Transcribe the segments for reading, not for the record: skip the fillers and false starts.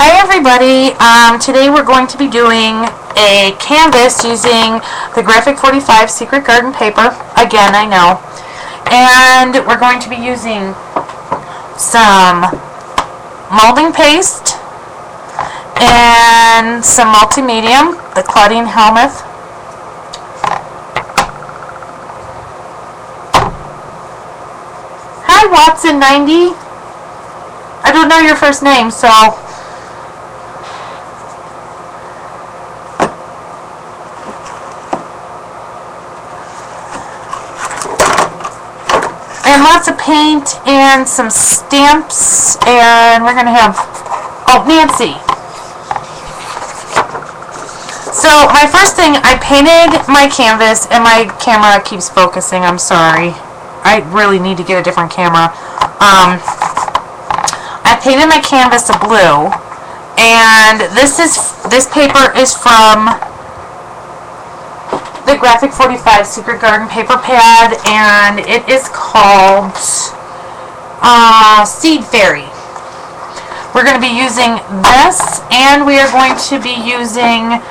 Hi everybody, today we're going to be doing a canvas using the Graphic 45 Secret Garden paper. Again, I know. And we're going to be using some molding paste and some multi-medium, the Claudine Helmuth. Hi Watson90. I don't know your first name, so... And lots of paint and some stamps, and we're going to have... Oh, Nancy. So, my first thing, I painted my canvas, and my camera keeps focusing, I'm sorry. I really need to get a different camera. I painted my canvas a blue, and this paper is from the Graphic 45 Secret Garden paper pad, and it is called Seed Fairy. We're going to be using this, and we are going to be using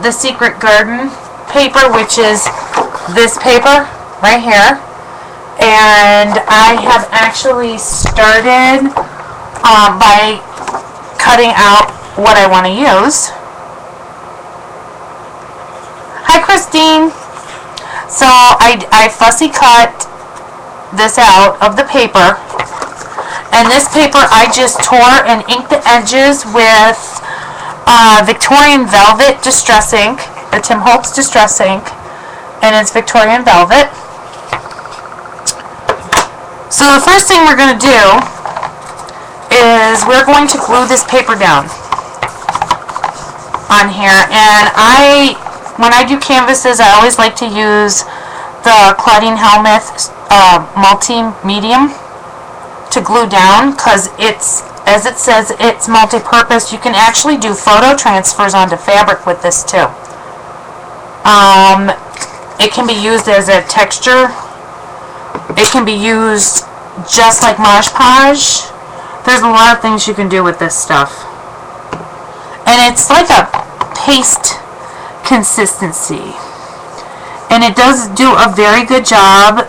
the Secret Garden paper, which is this paper right here. And I have actually started by cutting out what I want to use. Hi Christine! So I fussy cut this out of the paper, and this paper I just tore and inked the edges with Victorian Velvet Distress Ink, the Tim Holtz Distress Ink, and it's Victorian Velvet. So the first thing we're going to do is we're going to glue this paper down on here, and when I do canvases, I always like to use the Claudine Helmuth multi-medium to glue down, because it's, as it says, it's multi-purpose. You can actually do photo transfers onto fabric with this too. It can be used as a texture. It can be used just like Mod Podge. There's a lot of things you can do with this stuff. And it's like a paste consistency. And it does do a very good job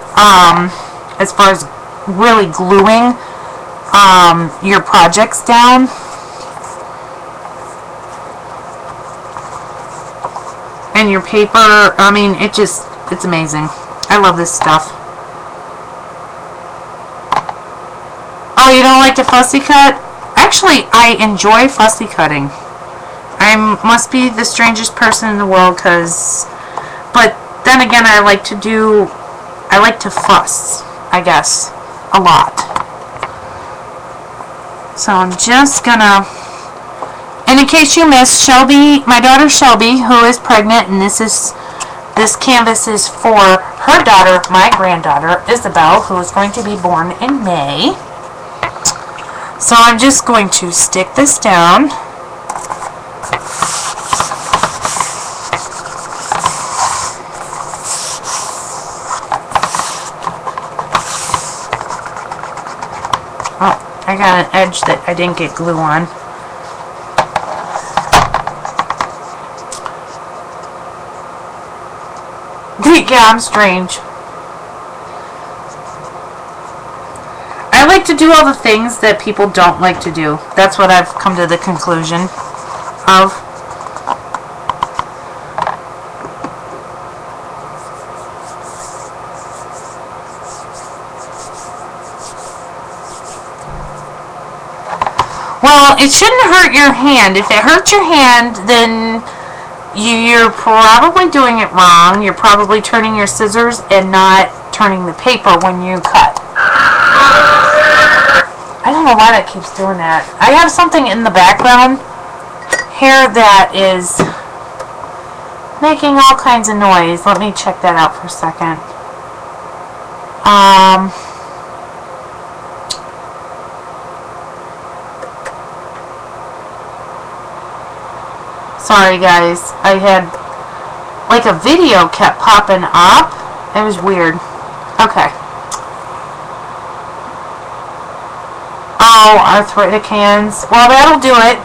as far as really gluing your projects down. And your paper, I mean, it's amazing. I love this stuff. Oh, you don't like to fussy cut? Actually, I enjoy fussy cutting. I must be the strangest person in the world, but then again, I like to fuss, I guess, a lot. So I'm just gonna, and in case you missed, Shelby, my daughter Shelby, who is pregnant, and this canvas is for her daughter, my granddaughter, Isabel, who is going to be born in May. So I'm just going to stick this down. Oh, I got an edge that I didn't get glue on. Yeah, I'm strange. I like to do all the things that people don't like to do. That's what I've come to the conclusion of. Well, it shouldn't hurt your hand. If it hurts your hand, then you're probably doing it wrong. You're probably turning your scissors and not turning the paper when you cut. I don't know why that keeps doing that. I have something in the background here that is making all kinds of noise. Let me check that out for a second. Sorry guys, I had like a video kept popping up. It was weird. Okay. arthritic hands. Well, that'll do it.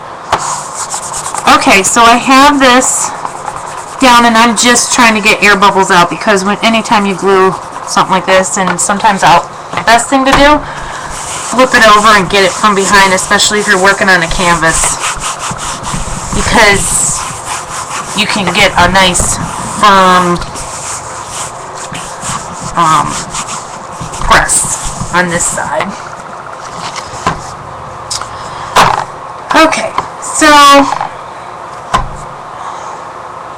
Okay, so I have this down, and I'm just trying to get air bubbles out, because anytime you glue something like this, and sometimes best thing to do, flip it over and get it from behind, especially if you're working on a canvas, because you can get a nice firm press on this side. Okay, so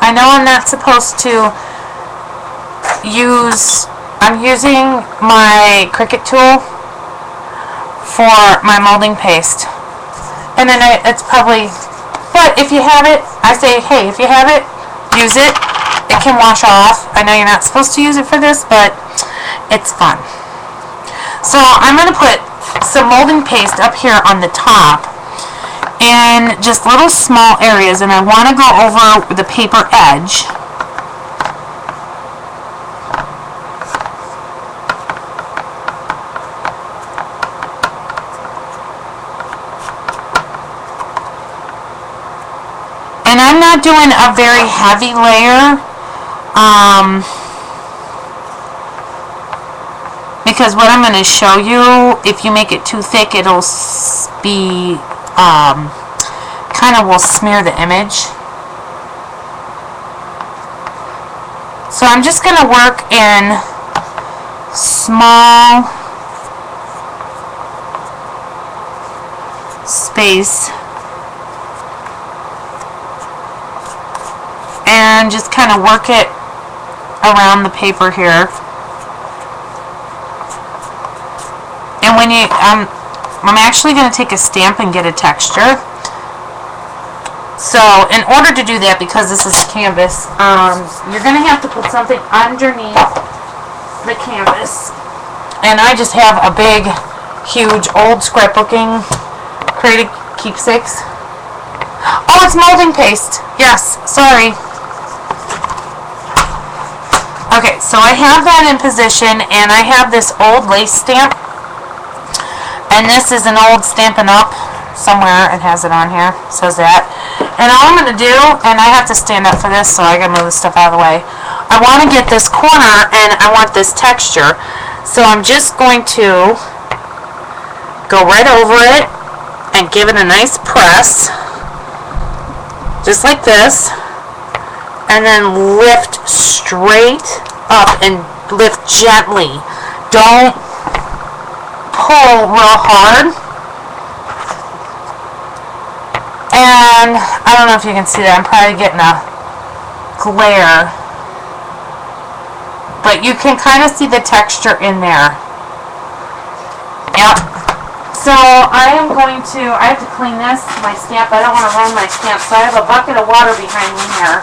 I know I'm not supposed to I'm using my Cricut tool for my molding paste. And then it's probably, but if you have it, I say, hey, if you have it, use it. It can wash off. I know you're not supposed to use it for this, but it's fun. So I'm going to put some molding paste up here on the top in just little small areas, and I want to go over the paper edge. And I'm not doing a very heavy layer, because what I'm going to show you, if you make it too thick, it'll be, kind of will smear the image. So I'm just going to work in small space and just kind of work it around the paper here. And when you, I'm actually going to take a stamp and get a texture. So in order to do that, because this is canvas, you're going to have to put something underneath the canvas. And I just have a big, huge, old scrapbooking Creative Keepsakes. Oh, it's molding paste. Yes, sorry. Okay, so I have that in position, and I have this old lace stamp. And this is an old Stampin' Up! Somewhere. It has it on here. It says that. And all I'm going to do, and I have to stand up for this, so I got to move this stuff out of the way. I want to get this corner, and I want this texture. So I'm just going to go right over it and give it a nice press. Just like this. And then lift straight up and lift gently. Don't pull real hard. And I don't know if you can see that. I'm probably getting a glare. But you can kind of see the texture in there. Yep. So I have to clean this, my stamp. I don't want to ruin my stamp. So I have a bucket of water behind me here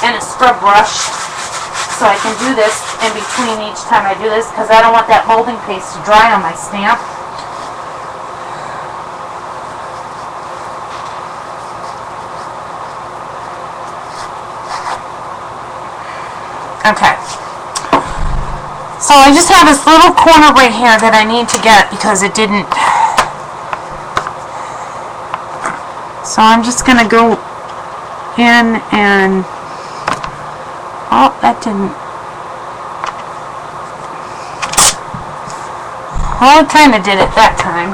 and a scrub brush. So I can do this in between each time I do this, because I don't want that molding paste to dry on my stamp. Okay. So I just have this little corner right here that I need to get because it didn't. So I'm just going to go in and, oh, that didn't. Well, it kind of did it that time.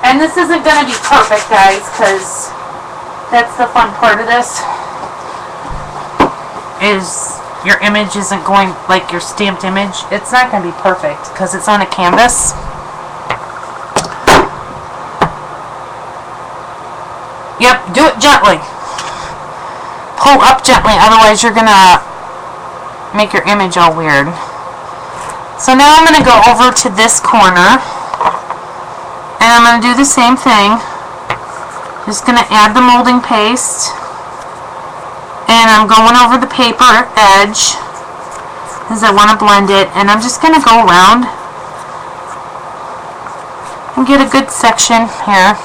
And this isn't going to be perfect, guys, because that's the fun part of this. Is your image isn't going like your stamped image. It's not going to be perfect because it's on a canvas. Yep, do it gently. Pull up gently, otherwise you're going to make your image all weird. So now I'm going to go over to this corner and I'm going to do the same thing. Just going to add the molding paste. And I'm going over the paper edge because I want to blend it, and I'm just going to go around and get a good section here.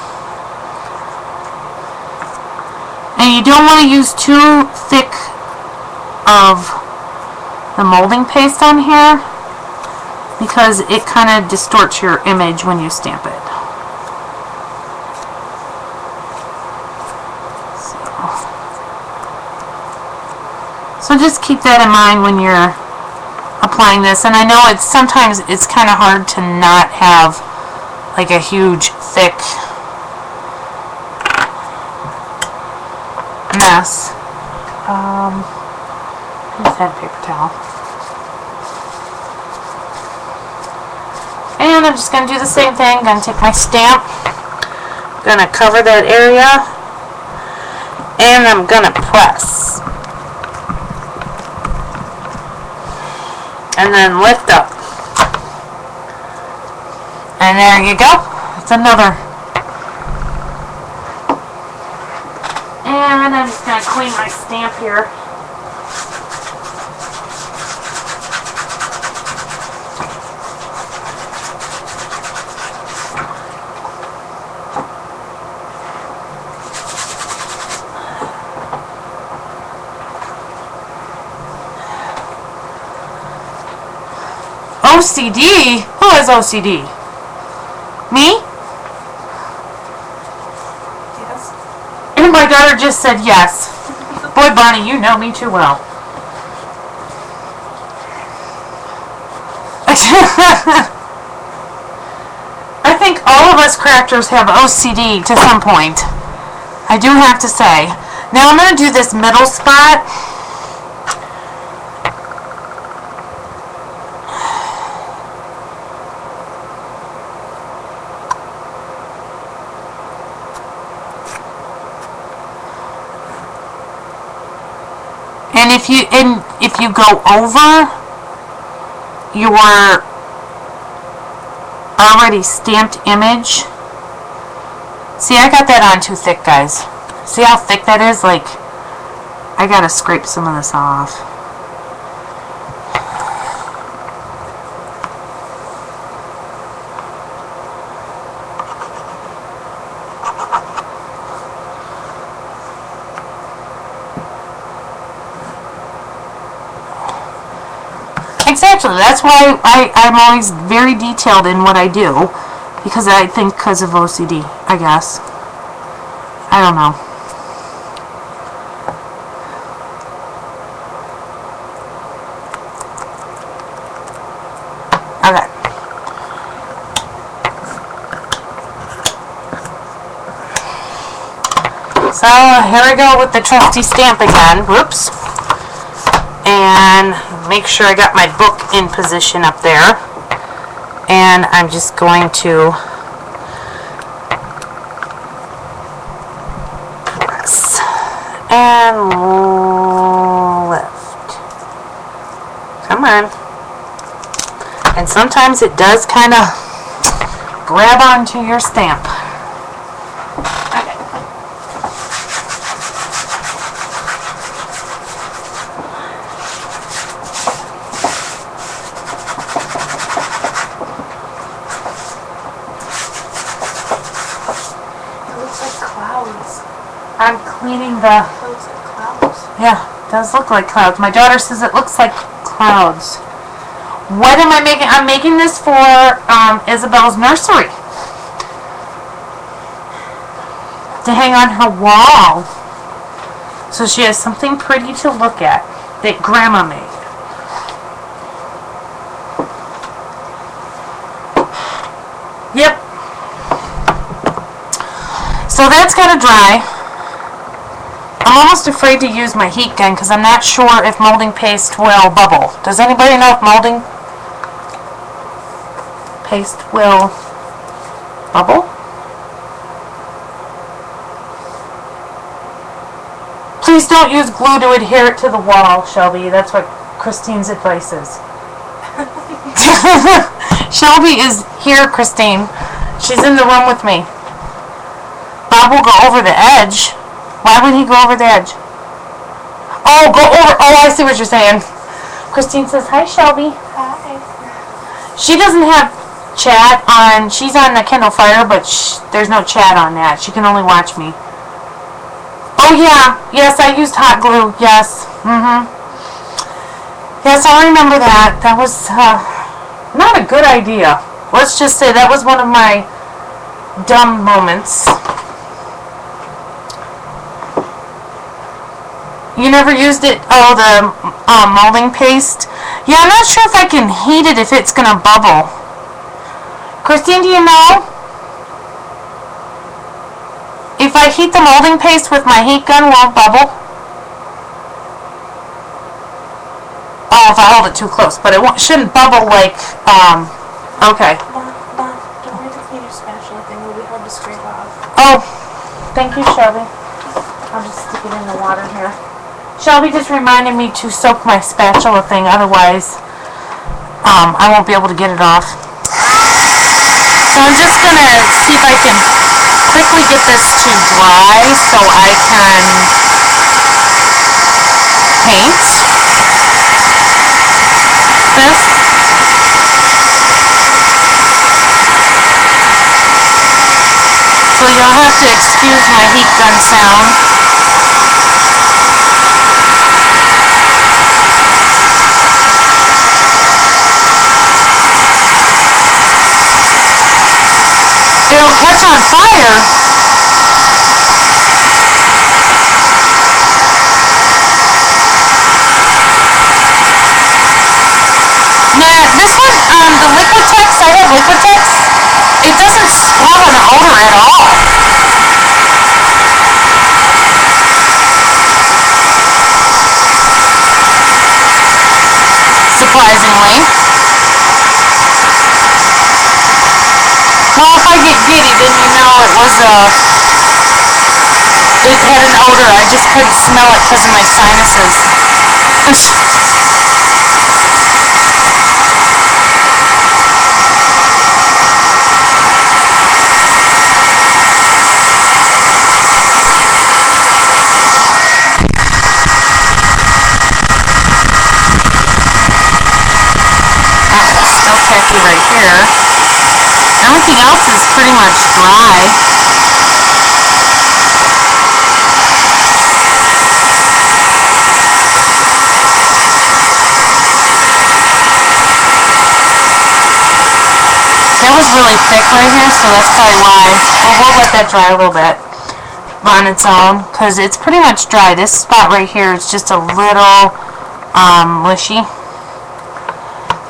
And you don't want to use too thick of the molding paste on here because it kind of distorts your image when you stamp it. So just keep that in mind when you're applying this. And I know sometimes it's kind of hard to not have like a huge thick mess. Use that paper towel. And I'm just going to do the same thing. I'm going to take my stamp, going to cover that area, and I'm going to press. And then lift up. And there you go. It's another. And I'm just going to clean my stamp here. OCD? Who has OCD? Me? Yes. And my daughter just said yes. Boy, Bonnie, you know me too well. I think all of us crafters have OCD to some point. I do have to say. Now I'm going to do this middle spot. And if you go over your already stamped image, see, I got that on too thick, guys. See how thick that is? Like, I gotta scrape some of this off. Exactly. That's why I'm always very detailed in what I do, because I think because of OCD, I guess. I don't know. Okay. So here we go with the trusty stamp again. Whoops. And make sure I got my book in position up there. And I'm just going to press and lift. Come on. And sometimes it does kind of grab onto your stamp. I'm cleaning the... It looks like clouds. Yeah, it does look like clouds. My daughter says it looks like clouds. What am I making? I'm making this for Isabel's nursery. To hang on her wall. So she has something pretty to look at that Grandma made. Yep. So that's got to dry. I'm almost afraid to use my heat gun because I'm not sure if molding paste will bubble. Does anybody know if molding paste will bubble? Please don't use glue to adhere it to the wall, Shelby. That's what Christine's advice is. Shelby is here, Christine. She's in the room with me. Bob will go over the edge. Why would he go over the edge? Oh, go over. Oh, I see what you're saying. Christine says, hi, Shelby. Hi. She doesn't have chat on. She's on the Kindle Fire, but there's no chat on that. She can only watch me. Oh, yeah. Yes, I used hot glue. Yes. Yes, I remember that. That was not a good idea. Let's just say that was one of my dumb moments. You never used it? Oh, the molding paste? Yeah, I'm not sure if I can heat it if it's going to bubble. Christine, do you know? If I heat the molding paste with my heat gun, will it bubble? Oh, if I hold it too close, but it shouldn't bubble like, okay. Mom, don't worry to clean your spatula thing. It'll be hard to scrape off. Oh, thank you, Shelby. I'll just stick it in the water here. Shelby just reminded me to soak my spatula thing, otherwise, I won't be able to get it off. So I'm just gonna see if I can quickly get this to dry so I can paint this. So you'll have to excuse my heat gun sound. It'll catch on fire. Now, this one, the Liquitex, I have Liquitex, it doesn't swab an odor at all. Surprisingly. Well, if I get giddy, then you know it had an odor. I just couldn't smell it because of my sinuses. Still tacky right here. Everything else is pretty much dry. That was really thick right here, so that's probably why. Well, we'll let that dry a little bit on its own, because it's pretty much dry. This spot right here is just a little mushy.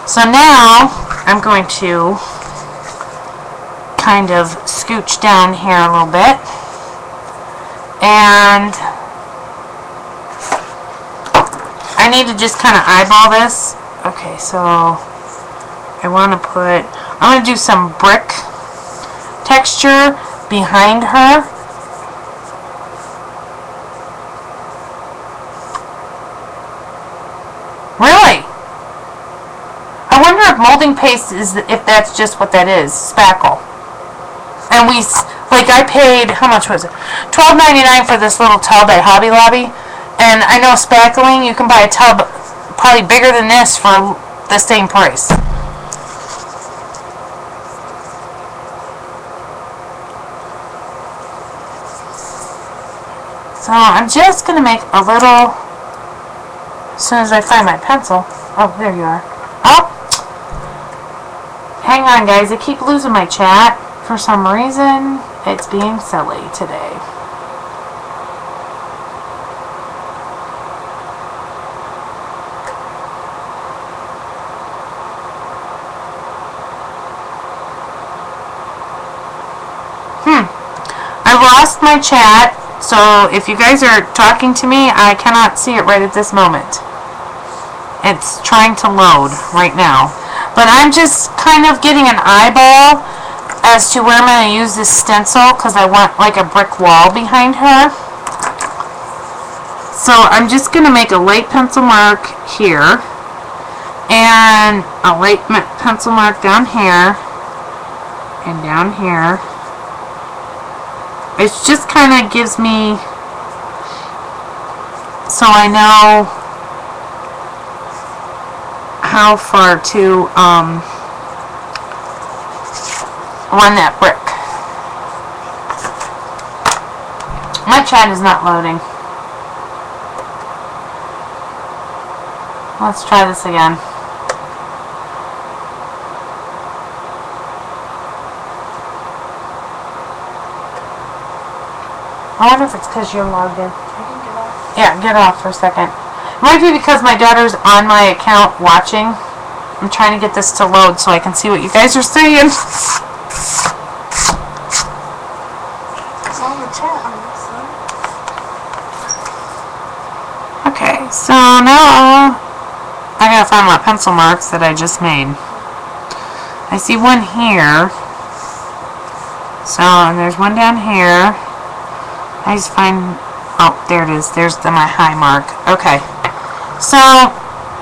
So now I'm going to kind of scooch down here a little bit, and I need to just kind of eyeball this. Okay, so I want to I'm going to do some brick texture behind her. Really? I wonder if molding paste if that's just what that is, spackle. And I paid, how much was it? $12.99 for this little tub at Hobby Lobby. And I know spackling, you can buy a tub probably bigger than this for the same price. So I'm just going to make a little, as soon as I find my pencil. Oh, there you are. Oh! Hang on, guys. I keep losing my chat. For some reason, it's being silly today. I lost my chat, so if you guys are talking to me, I cannot see it right at this moment. It's trying to load right now. But I'm just kind of getting an eyeball as to where I'm going to use this stencil, because I want like a brick wall behind her. So I'm just going to make a light pencil mark here, and a light pencil mark down here, and down here. It just kind of gives me, so I know how far to run that brick. My chat is not loading. Let's try this again. I wonder if it's because you're logged in. I can get off. Yeah, get off for a second. It might be because my daughter's on my account watching. I'm trying to get this to load so I can see what you guys are saying. It's on the chat on this one. Okay, so now I gotta find my pencil marks that I just made. I see one here. So there's one down here. I just find, oh, there it is. There's my high mark. Okay. So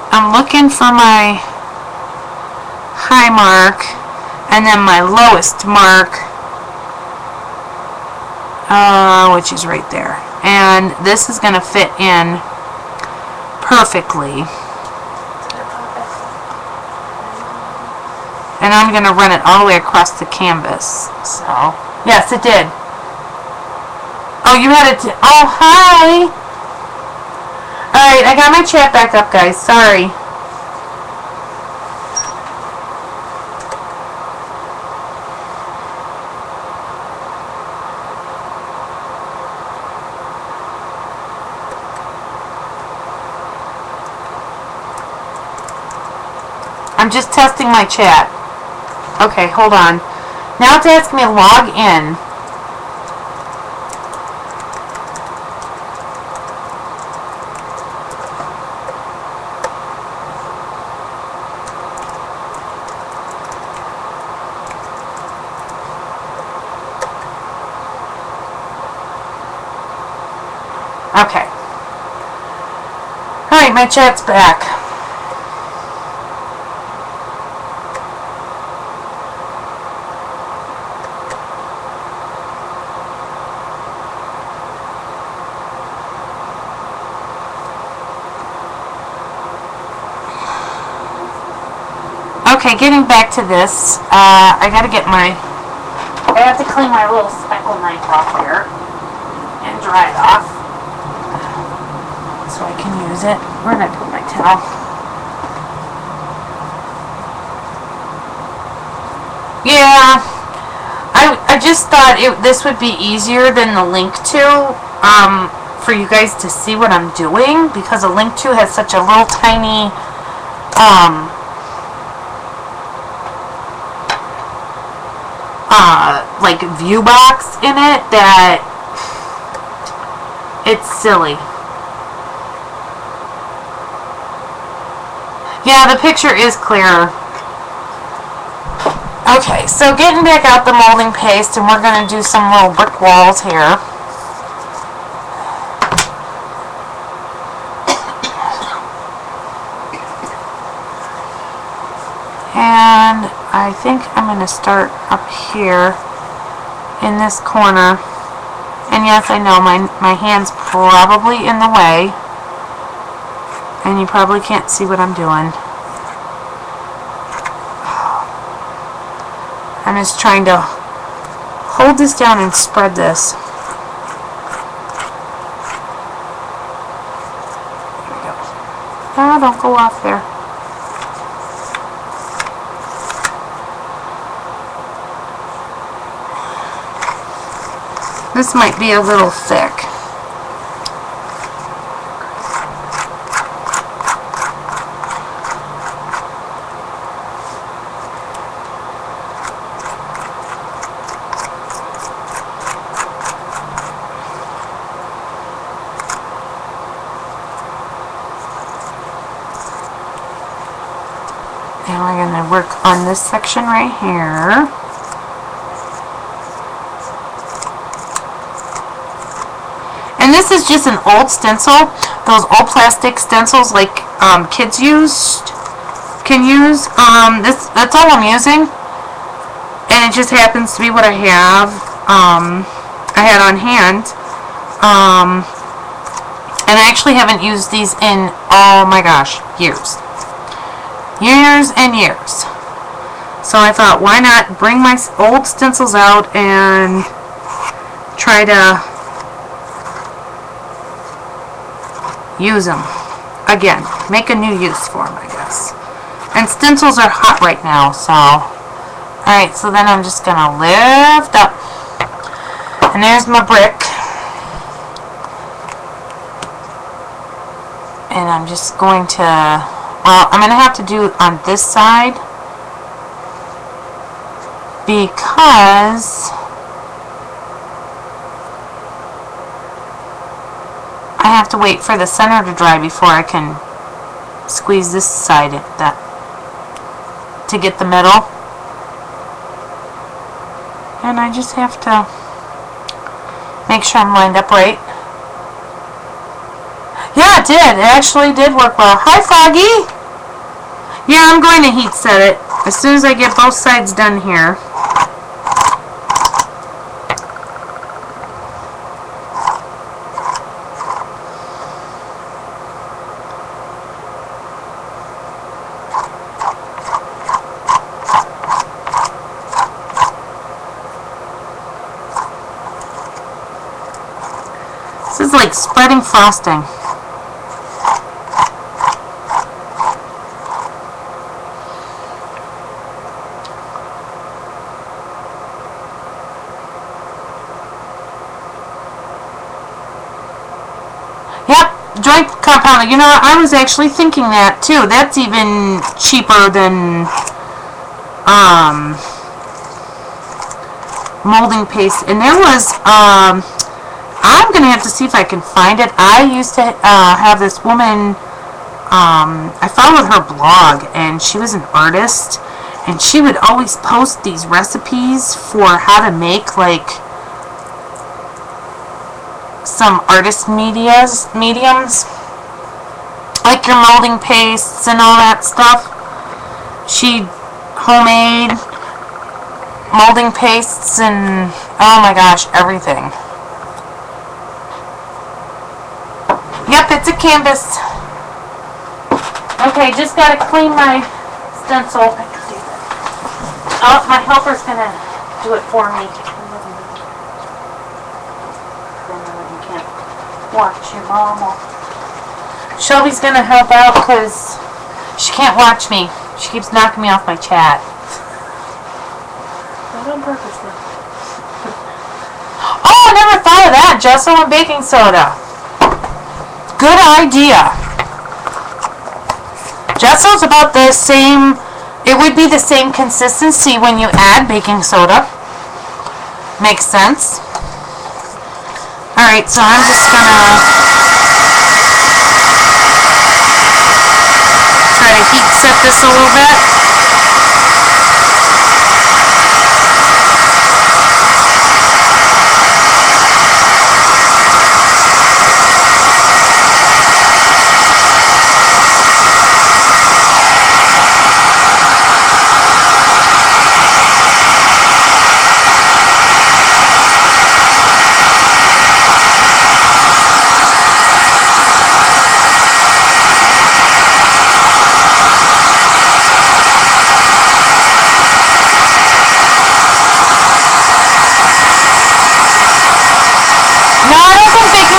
I'm looking for my high mark and then my lowest mark, which is right there. And this is gonna fit in perfectly. And I'm going to run it all the way across the canvas. So, yes, it did. Oh, you had it to, oh, hi. Alright, I got my chat back up, guys. Sorry. I'm just testing my chat. Okay, hold on. Now it's asking me to log in. Okay. Alright, my chat's back. Okay, getting back to this, I gotta get I have to clean my little speckle knife off here and dry it off so I can use it. Where did I put my towel? Yeah, I just thought this would be easier than the link to, for you guys to see what I'm doing, because a link to has such a little tiny, like view box in it that it's silly. Yeah, the picture is clearer. Okay, so getting back out the molding paste, and we're going to do some little brick walls here. And I think I'm going to start up here in this corner. And yes, I know my hand's probably in the way. And you probably can't see what I'm doing. I'm just trying to hold this down and spread this. There we go. Ah, don't go off there. This might be a little thick. Now we're going to work on this section right here. And this is just an old stencil. Those old plastic stencils like kids can use. That's all I'm using. And it just happens to be what I have. I had on hand. And I actually haven't used these in, oh my gosh, years. Years and years. So I thought, why not bring my old stencils out and try to use them again, make a new use for them, I guess. And stencils are hot right now, so alright, so then I'm just gonna lift up, and there's my brick. And I'm just going to, well, I'm going to have to do it on this side because I have to wait for the center to dry before I can squeeze this side to get the middle. And I just have to make sure I'm lined up right. Yeah, it did. It actually did work well. Hi, Froggy! Yeah, I'm going to heat set it as soon as I get both sides done here. This is like spreading frosting. Yep, joint compound. You know, I was actually thinking that too. That's even cheaper than molding paste. And there was I'm gonna have to see if I can find it. I used to have this woman. I followed her blog, and she was an artist, and she would always post these recipes for how to make like some artist mediums, like your molding pastes and all that stuff. She homemade molding pastes and oh my gosh, everything. Yep, it's a canvas. Okay, just gotta clean my stencil. I can do that. Oh, my helper's gonna do it for me. You can't watch your mama. Shelby's gonna help out because she can't watch me. She keeps knocking me off my chat. Not on purpose, though. Oh, I never thought of that. Gesso and baking soda. Good idea. Gesso's about the same, it would be the same consistency when you add baking soda. Makes sense. Alright, so I'm just gonna try to heat set this a little bit.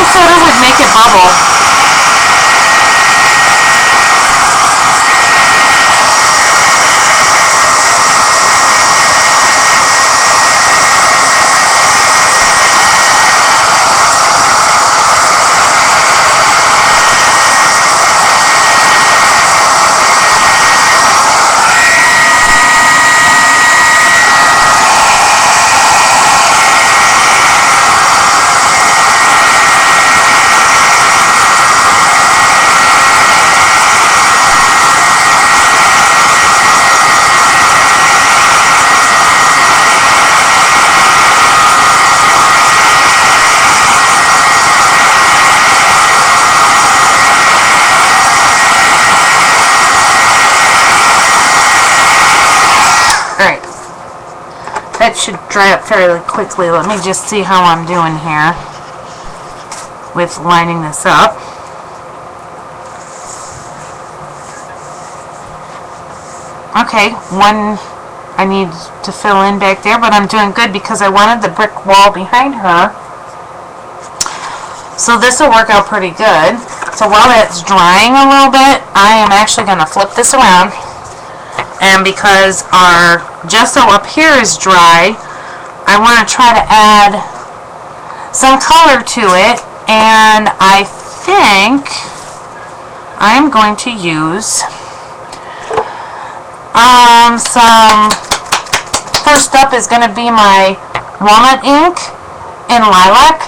Soda would make it bubble. Alright, that should dry up fairly quickly. Let me just see how I'm doing here with lining this up. Okay, one I need to fill in back there, but I'm doing good because I wanted the brick wall behind her. So this will work out pretty good. So while that's drying a little bit, I am actually going to flip this around. And because our gesso up here is dry, I want to try to add some color to it. And I think I'm going to use some, first up is going to be my walnut ink in lilac.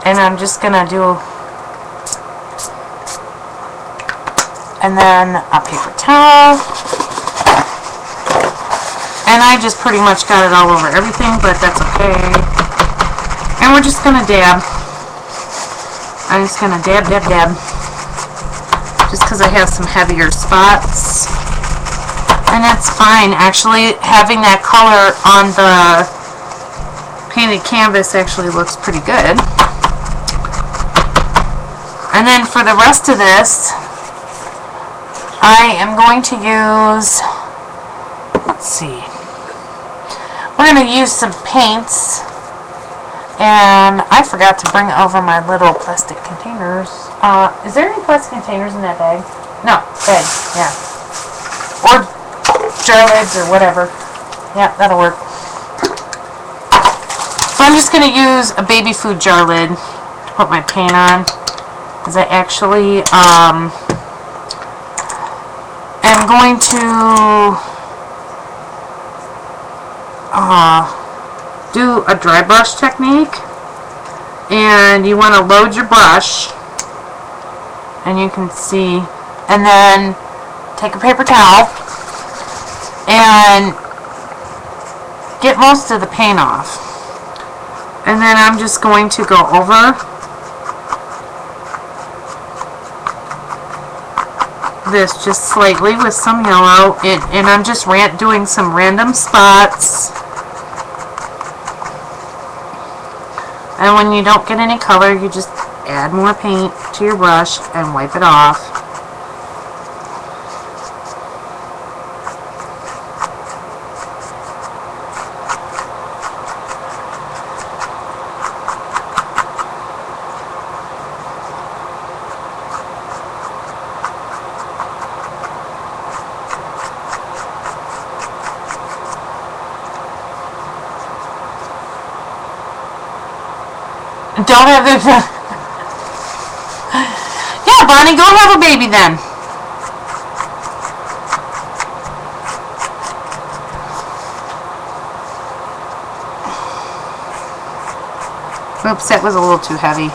And I'm just going to do, and then a paper towel. And I just pretty much got it all over everything, but that's okay. And we're just going to dab. I'm just going to dab, dab, dab. Just because I have some heavier spots. And that's fine. Actually, having that color on the painted canvas actually looks pretty good. And then for the rest of this, I am going to use, let's see, we're going to use some paints. And I forgot to bring over my little plastic containers. Is there any plastic containers in that bag? No, bag, yeah. Or jar lids or whatever. Yeah, that'll work. So I'm just going to use a baby food jar lid to put my paint on. Because I actually am going to do a dry brush technique. And you want to load your brush, and you can see, and then take a paper towel and get most of the paint off. And then I'm just going to go over this just slightly with some yellow, and I'm just doing some random spots. And when you don't get any color, you just add more paint to your brush and wipe it off. Don't have the... Yeah, Bonnie, go have a baby then. Oops, that was a little too heavy.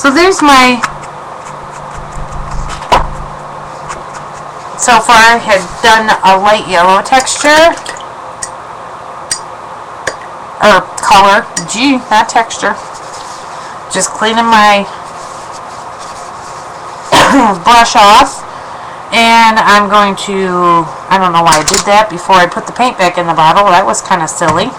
So there's my, so far I had done a light yellow texture, or color, not texture, just cleaning my brush off, and I'm going to, I don't know why I did that before I put the paint back in the bottle, that was kind of silly.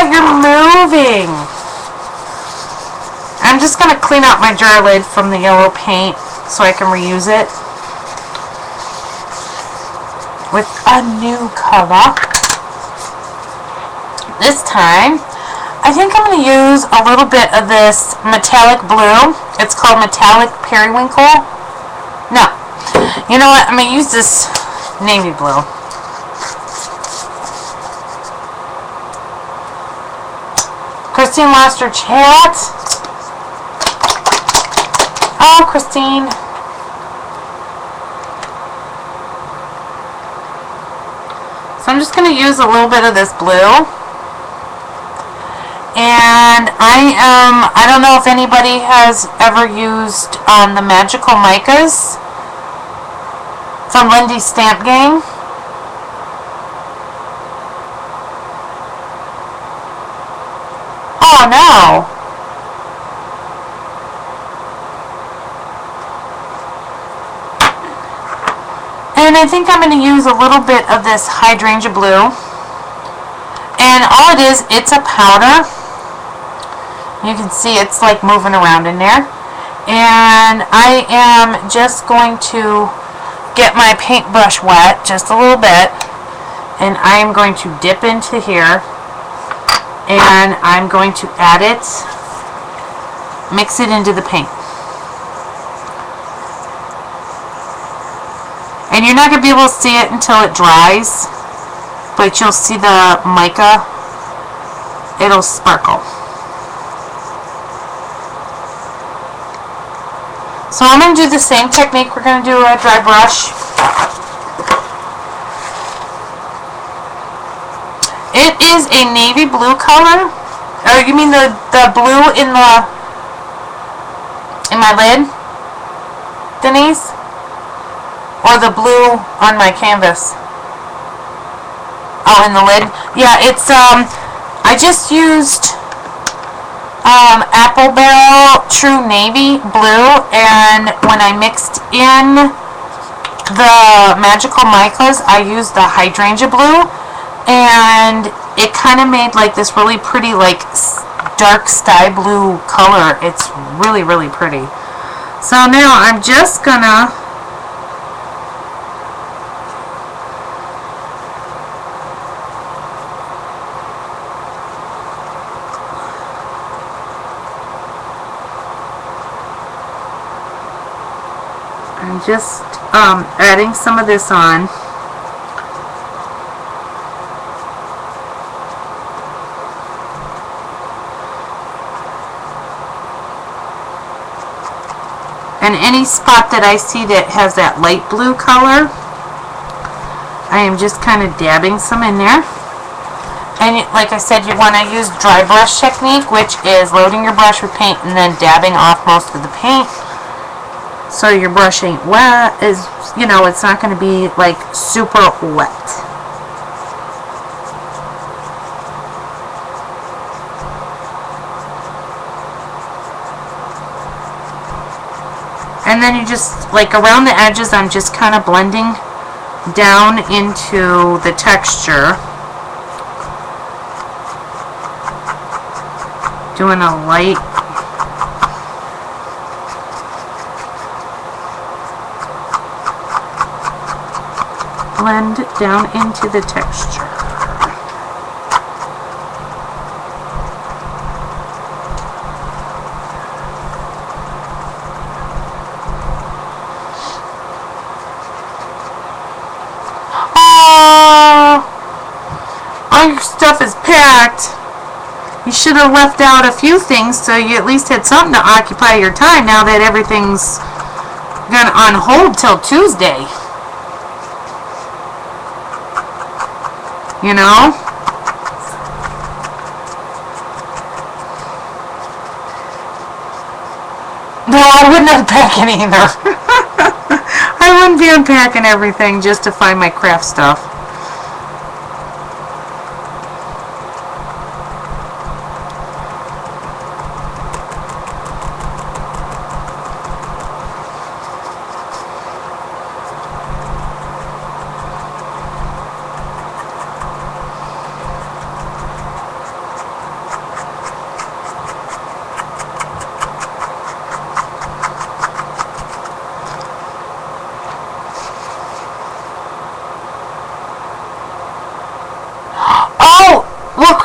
You're moving. I'm just going to clean out my jar lid from the yellow paint so I can reuse it with a new color. This time, I think I'm going to use a little bit of this metallic blue. It's called Metallic Periwinkle. No. You know what? I'm going to use this navy blue. Christine lost her chat. Oh, Christine. So I'm just going to use a little bit of this blue. And I don't know if anybody has ever used the Magical Micas from Lindy's Stamp Gang. Oh no! And I think I'm going to use a little bit of this hydrangea blue. And all it is, it's a powder. You can see it's like moving around in there. And I am just going to get my paintbrush wet just a little bit. And I am going to dip into here. And I'm going to add it, mix it into the paint. And you're not going to be able to see it until it dries, but you'll see the mica, it'll sparkle. So I'm going to do the same technique. We're going to do a dry brush. It is a navy blue color. Oh, you mean the blue in my lid, Denise? Or the blue on my canvas? Oh, in the lid? Yeah, it's, I just used, Apple Barrel True Navy Blue, and when I mixed in the Magical Micas, I used the Hydrangea Blue, and it kind of made like this really pretty, like, dark sky blue color. It's really, really pretty. So now I'm just gonna adding some of this on. And any spot that I see that has that light blue color, I am just kind of dabbing some in there. And like I said, you want to use dry brush technique, which is loading your brush with paint and then dabbing off most of the paint. So your brush ain't wet, you know, it's not going to be like super wet. And then you just, like around the edges, I'm just kind of blending down into the texture. Doing a light blend down into the texture. Oh, all your stuff is packed. You should have left out a few things so you at least had something to occupy your time now that everything's gonna on hold till Tuesday. You know? No, I wouldn't unpack it either. I wouldn't be unpacking everything just to find my craft stuff.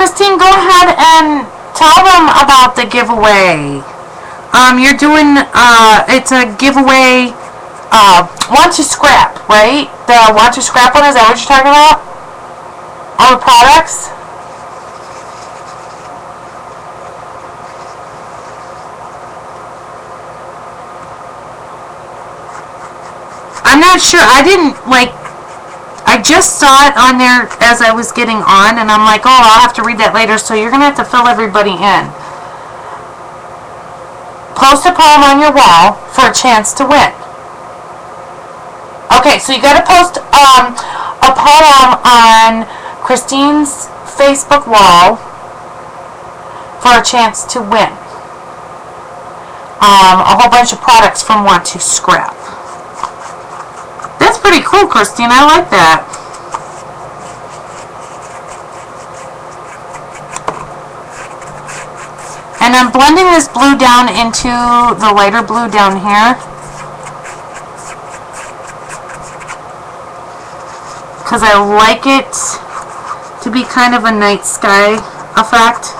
Christine, go ahead and tell them about the giveaway. You're doing, it's a giveaway, Want to Scrap, right? The Want to Scrap one, is that what you're talking about? All the products? I'm not sure. I didn't, I just saw it on there as I was getting on, and I'm like, oh, I'll have to read that later, so you're going to have to fill everybody in. Post a poem on your wall for a chance to win. Okay, so you got to post a poem on Christine's Facebook wall for a chance to win. A whole bunch of products from Want to Scrap. That's pretty pretty cool, Christine. I like that. And I'm blending this blue down into the lighter blue down here. Because I like it to be kind of a night sky effect.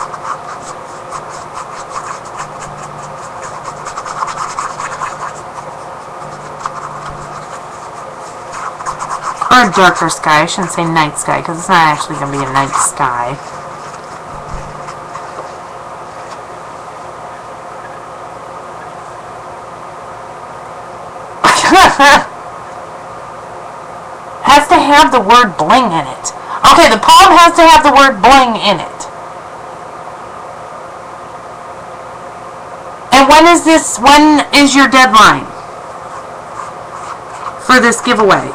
Or a darker sky. I shouldn't say night sky because it's not actually going to be a night sky. Has to have the word bling in it. Okay, the poem has to have the word bling in it. And when is your deadline for this giveaway?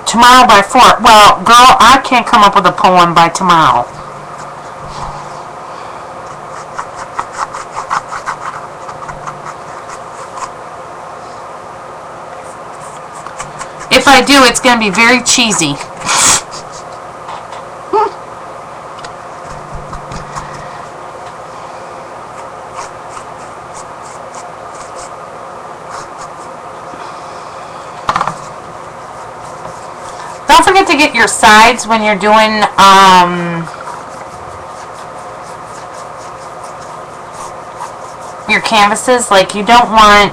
Tomorrow by 4. Well, girl, I can't come up with a poem by tomorrow. If I do, it's going to be very cheesy. Don't forget to get your sides when you're doing your canvases. Like, you don't want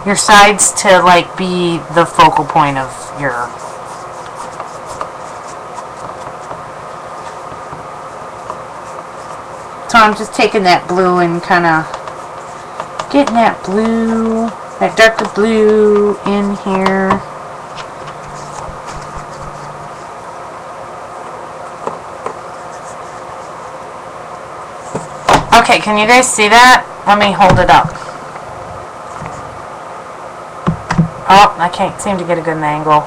your sides to like be the focal point of your so I'm just taking that blue and kind of getting that blue, that darker blue in here. Okay, can you guys see that? Let me hold it up. Oh, I can't seem to get a good angle.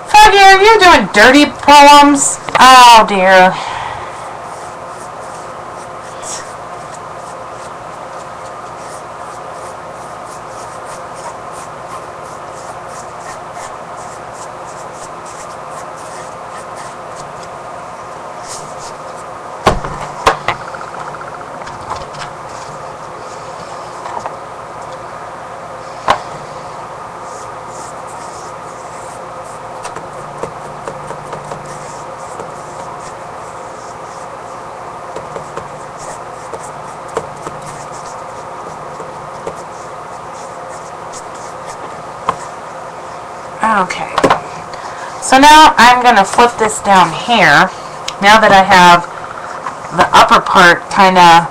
Foggy, are you doing dirty poems? Oh, dear. Okay, so now I'm going to flip this down here, now that I have the upper part kind of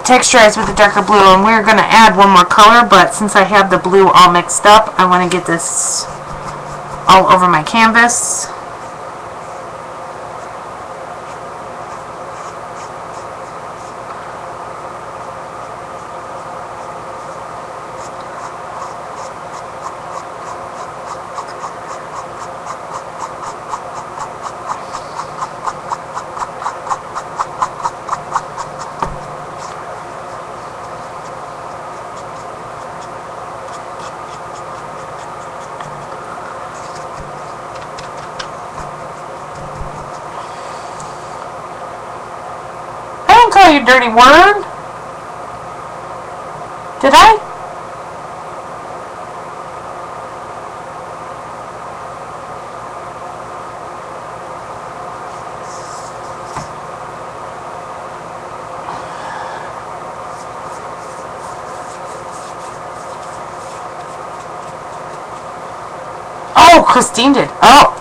texturized with the darker blue, and we're going to add one more color, but since I have the blue all mixed up, I want to get this all over my canvas. Call you a dirty word? Did I? Oh, Christine did. Oh.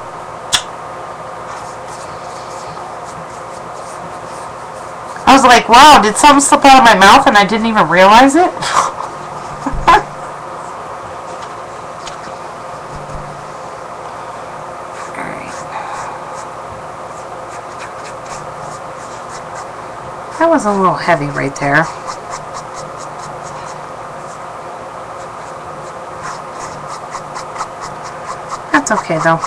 I was like, wow, did something slip out of my mouth and I didn't even realize it? Alright. That was a little heavy right there. That's okay though.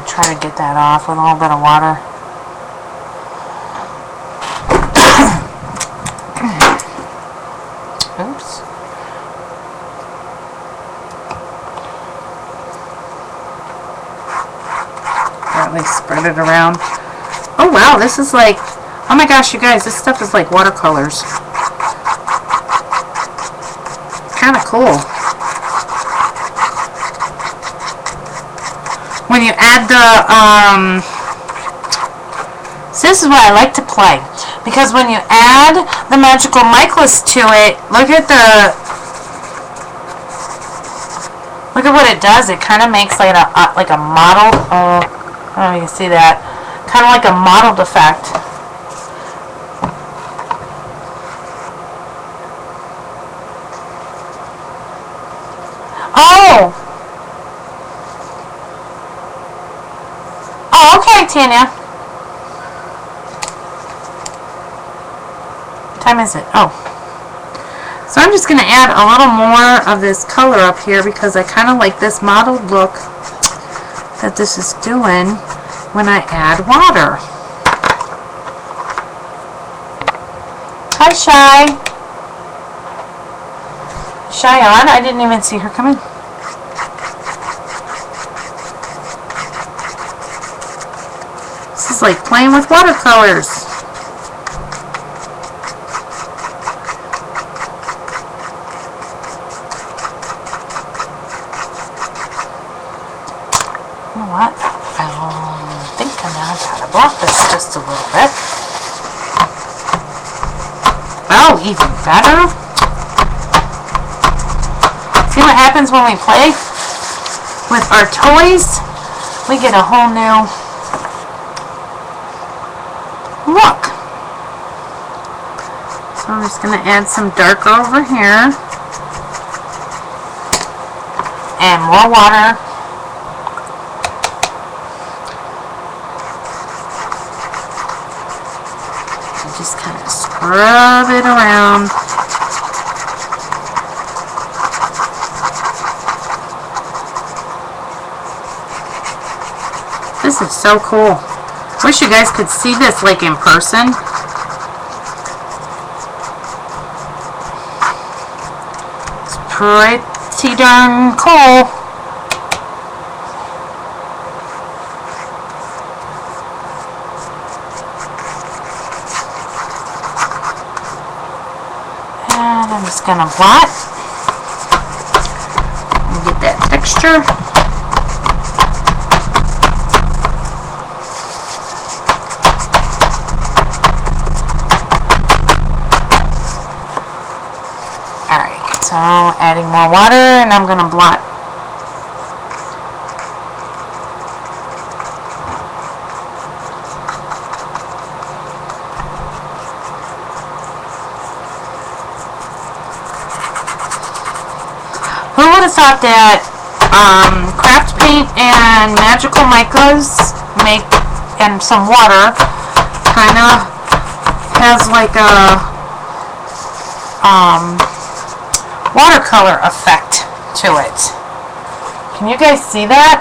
gonna try to get that off with a little bit of water. Oops. Or at least spread it around. Oh wow, this is like, oh my gosh, you guys, this stuff is like watercolors. Kind of cool. When you add the, so this is what I like to play. Because when you add the Magical Michaelis to it, look at what it does. It kind of makes like a mottled, I don't know if you can see that. Kind of like a mottled effect. Oh! Oh, okay, Tanya. What time is it? Oh. So I'm just going to add a little more of this color up here because I kind of like this mottled look that this is doing when I add water. Hi, Shy. Shy on? I didn't even see her come in. This is like playing with watercolors. You know what? I think I now gotta block this just a little bit. Oh, even better. See what happens when we play with our toys? We get a whole new look. So I'm just going to add some darker over here. And more water. And just kind of scrub it around. This is so cool. Wish you guys could see this like in person. It's pretty darn cool. And I'm just gonna blot and get that texture. So adding more water and I'm going to blot. Who would have thought that craft paint and Magical Michaelis make, and some water, kind of has like a watercolor effect to it. Can you guys see that?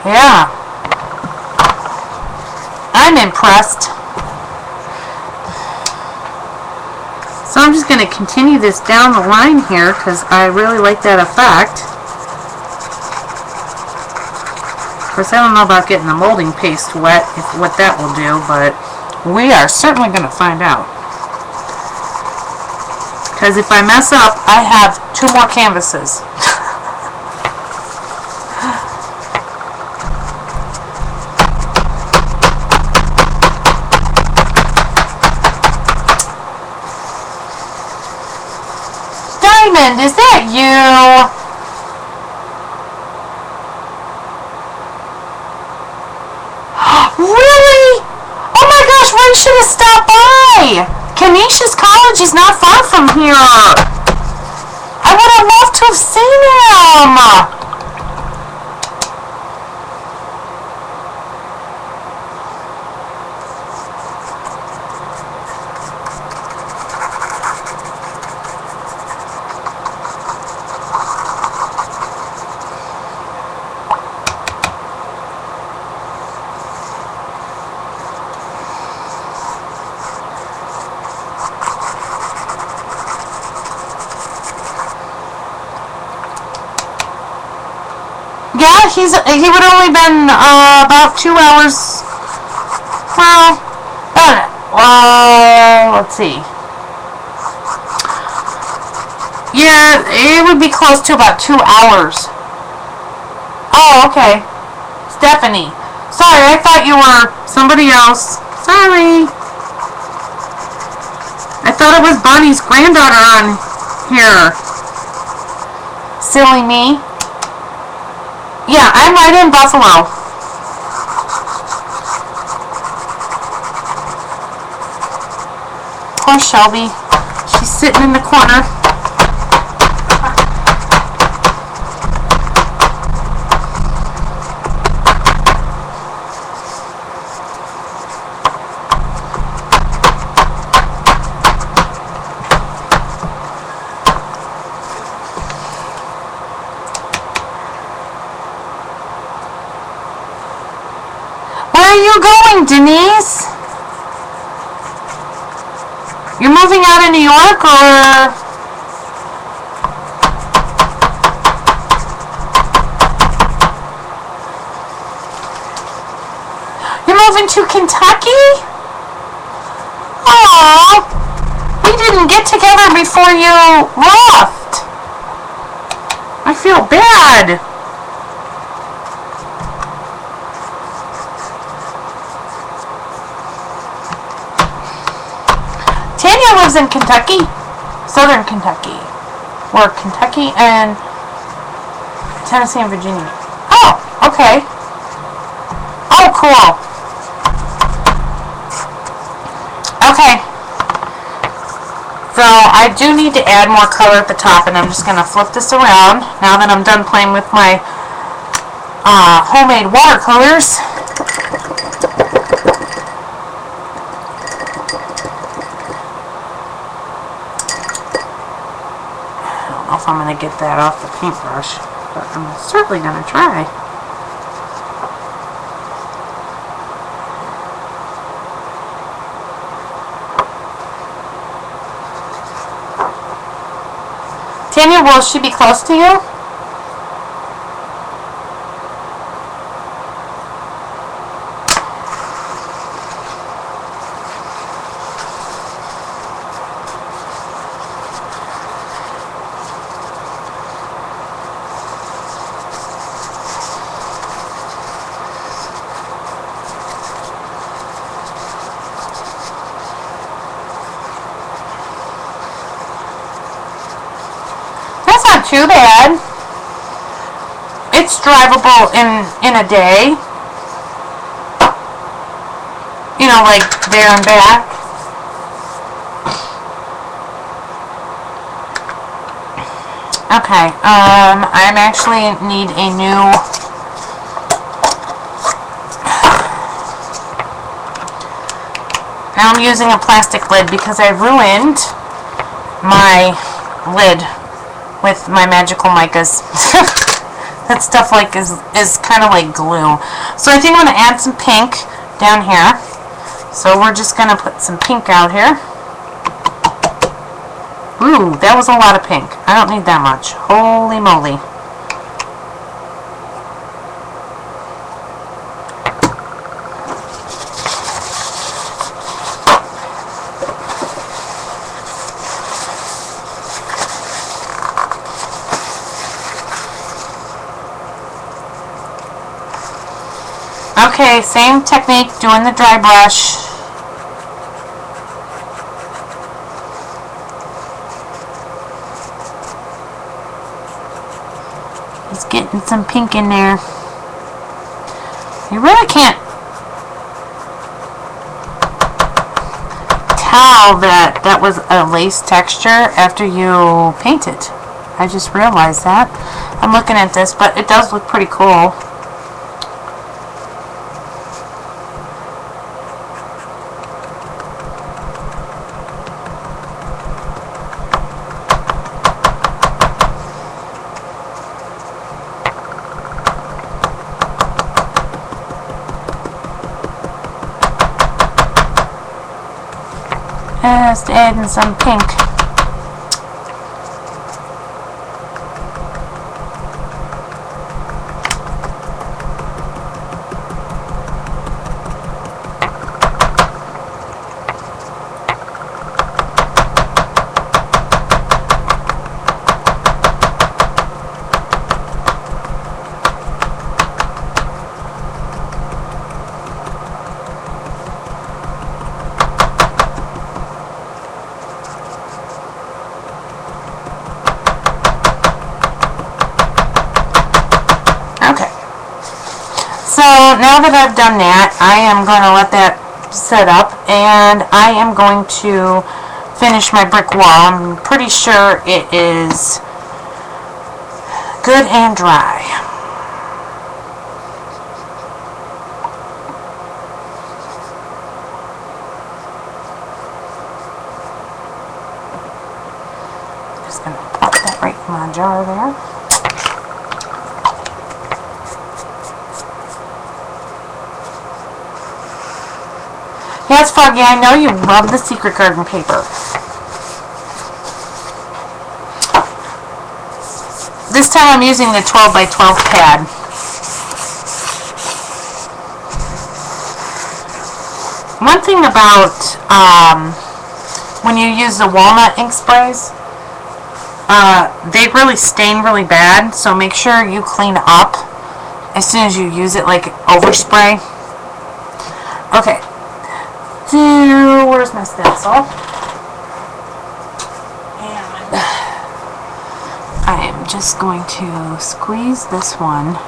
Yeah. I'm impressed. So I'm just going to continue this down the line here because I really like that effect. Of course, I don't know about getting the molding paste wet, what that will do, but we are certainly going to find out. Because if I mess up, I have 2 more canvases. Diamond, is that you? Really? Oh my gosh, we should have stopped by. Canisius College is not far from here. I would have loved to have seen him. Yeah, he would only been about 2 hours. Well, let's see. Yeah, it would be close to about 2 hours. Oh, okay. Stephanie. Sorry, I thought you were somebody else. Sorry. I thought it was Bonnie's granddaughter on here. Silly me. Yeah, I'm right in Buffalo. Poor Shelby. She's sitting in the corner. Where are you going, Denise? You're moving out of New York, or? You're moving to Kentucky? Aww. We didn't get together before you left. I feel bad. Tanya lives in Kentucky, southern Kentucky, or Kentucky and Tennessee and Virginia. Oh, okay. Oh, cool. Okay. So I do need to add more color at the top, and I'm just going to flip this around now that I'm done playing with my homemade watercolors. I don't know if I'm going to get that off the paintbrush, but I'm certainly going to try. Tanya, will she be close to you? That's not too bad. It's drivable in a day. You know, like there and back. Okay, I'm actually need a new now I'm using a plastic lid because I ruined my lid with my magical micas. That stuff like is kind of like glue. So I think I'm going to add some pink down here. So we're just going to put some pink out here. Ooh, that was a lot of pink. I don't need that much. Holy moly. Okay, same technique, doing the dry brush. Just getting some pink in there. You really can't tell that that was a lace texture after you paint it. I just realized that. I'm looking at this, but it does look pretty cool. Just adding some pink. So now that I've done that, I am going to let that set up, and I am going to finish my brick wall. I'm pretty sure it is good and dry. Just going to pop that right in my jar there. Yes, Foggy, I know you love the Secret Garden paper. This time I'm using the 12 by 12 pad. One thing about when you use the walnut ink sprays, they really stain really bad, so make sure you clean up as soon as you use it, like overspray. Okay. Where's my stencil? And I am just going to squeeze this one. I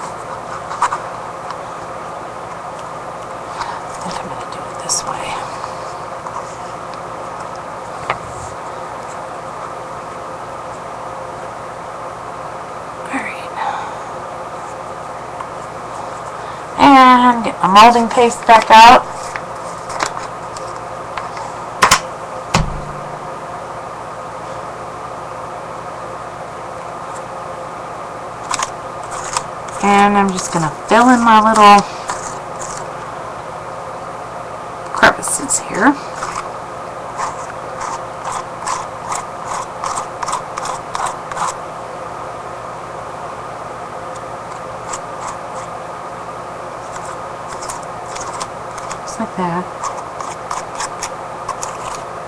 think I'm going to do it this way. Alright. And get my molding paste back out. And I'm just going to fill in my little crevices here. Just like that.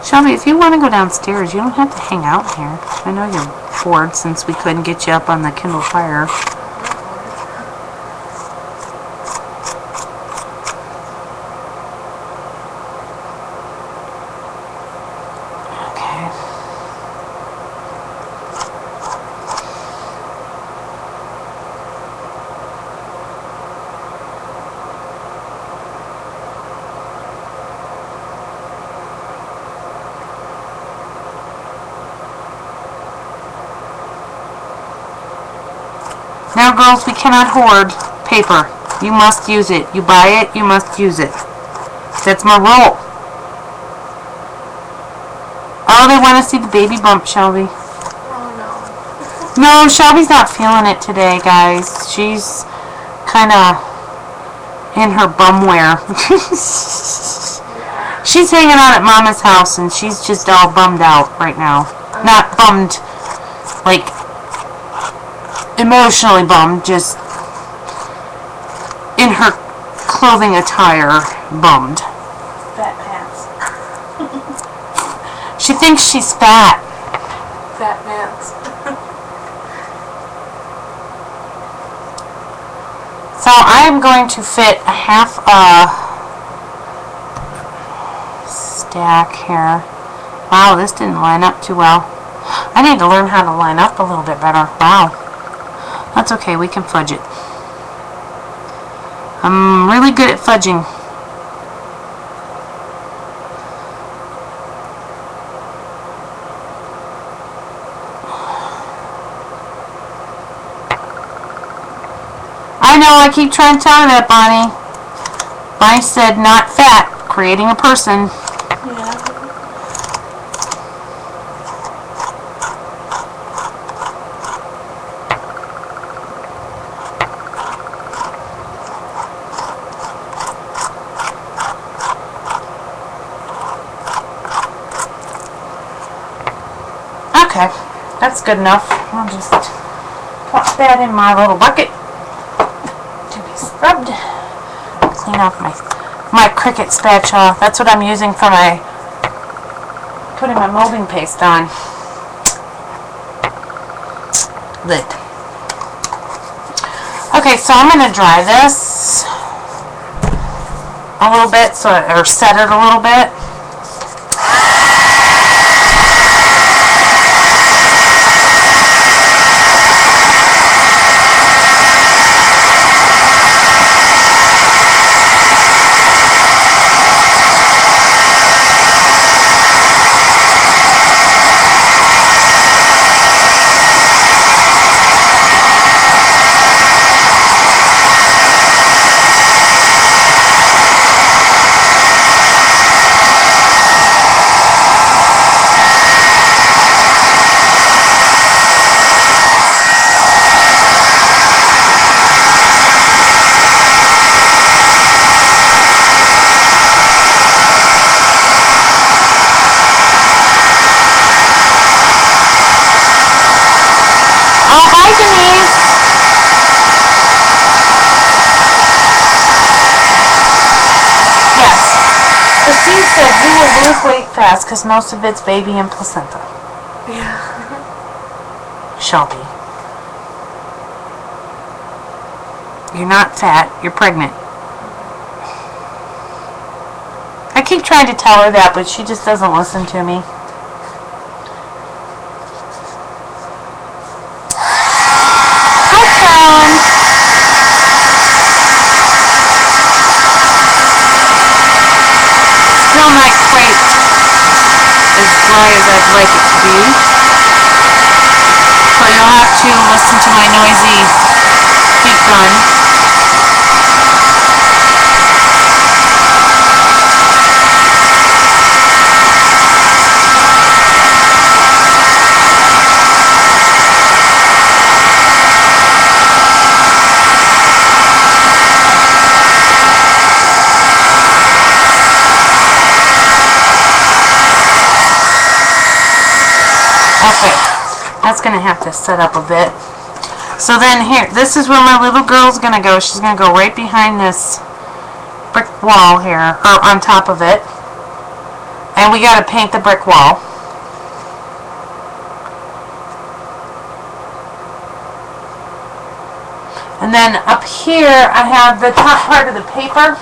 Shelby, if you want to go downstairs, you don't have to hang out here. I know you're bored since we couldn't get you up on the Kindle Fire. Now, girls, we cannot hoard paper. You must use it. You buy it, you must use it. That's my rule. Oh, they want to see the baby bump, Shelby. Oh, no. No, Shelby's not feeling it today, guys. She's kind of in her bum wear. She's hanging out at Mama's house, and she's just all bummed out right now. Not bummed, like, emotionally bummed, just in her clothing attire bummed. Fat pants. She thinks she's fat. Fat pants. So I am going to fit a half a stack here. Wow, this didn't line up too well. I need to learn how to line up a little bit better. Wow. That's okay, we can fudge it. I'm really good at fudging. I know, I keep trying to tell her that, Bonnie. Bonnie said not fat, creating a person. Yeah. Okay, that's good enough. I'll just pop that in my little bucket to be scrubbed. Clean off my Cricut spatula. That's what I'm using for my putting my molding paste on. Lid. Okay, so I'm going to dry this a little bit, or set it a little bit. Denise. Yes. Christine said you will lose weight fast because most of it's baby and placenta. Yeah. Shelby. You're not fat. You're pregnant. I keep trying to tell her that, but she just doesn't listen to me. Hi, Tom. Still not quite as dry as I'd like it to be. So you'll have to listen to my noisy heat gun. Okay, that's gonna have to set up a bit. So then here, this is where my little girl's gonna go. She's gonna go right behind this brick wall here, or on top of it. And we gotta paint the brick wall. And then up here, I have the top part of the paper.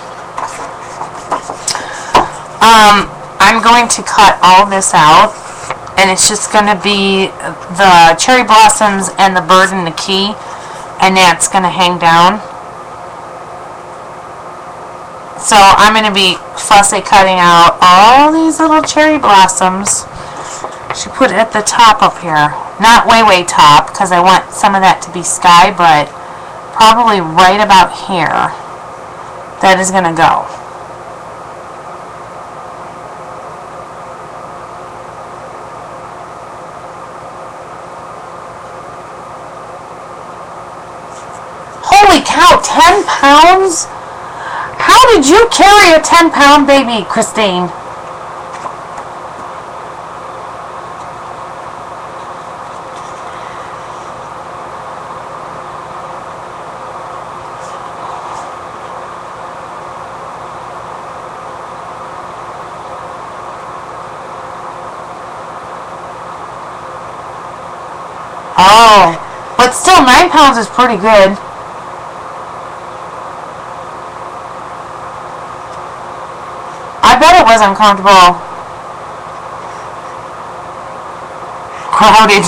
I'm going to cut all this out. And it's just going to be the cherry blossoms and the bird and the key, and that's going to hang down. So I'm going to be fussy cutting out all these little cherry blossoms. She put it at the top up here, not way top, because I want some of that to be sky, but probably right about here. That is going to go. Holy cow, 10 pounds? How did you carry a 10-pound baby, Christine? Oh, but still 9 pounds is pretty good. I bet it was uncomfortable. Crowded.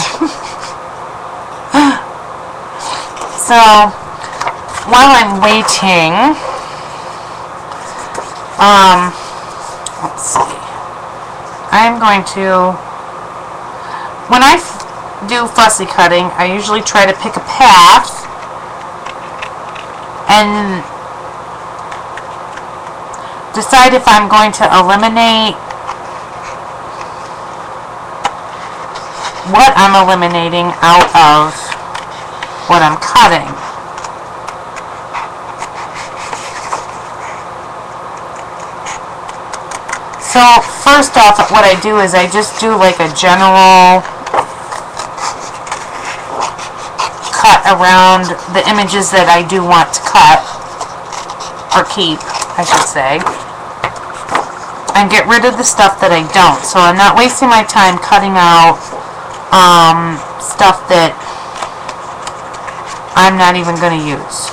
So, while I'm waiting, let's see. I'm going to, when I do fussy cutting, I usually try to pick a path and decide if I'm going to eliminate what I'm eliminating out of what I'm cutting. So first off, what I do is I just do like a general cut around the images that I do want to cut, or keep, I should say, and get rid of the stuff that I don't. So I'm not wasting my time cutting out stuff that I'm not even going to use.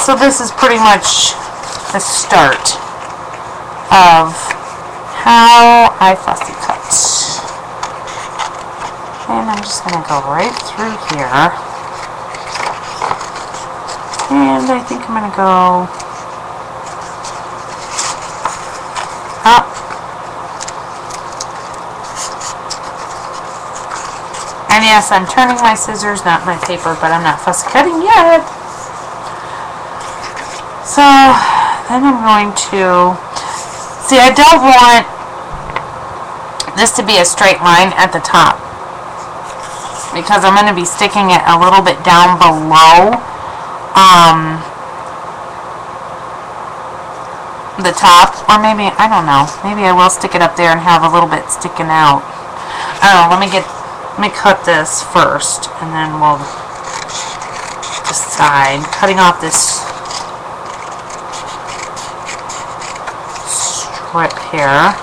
So this is pretty much the start of how I fussy cut. And I'm just going to go right through here. And I think I'm going to go up. And yes, I'm turning my scissors, not my paper, but I'm not fussy cutting yet. So then I'm going to, see, I don't want this to be a straight line at the top. because I'm going to be sticking it a little bit down below the top, or maybe, I don't know, maybe I will stick it up there and have a little bit sticking out. I don't know, let me cut this first, and then we'll decide. Cutting off this strip here.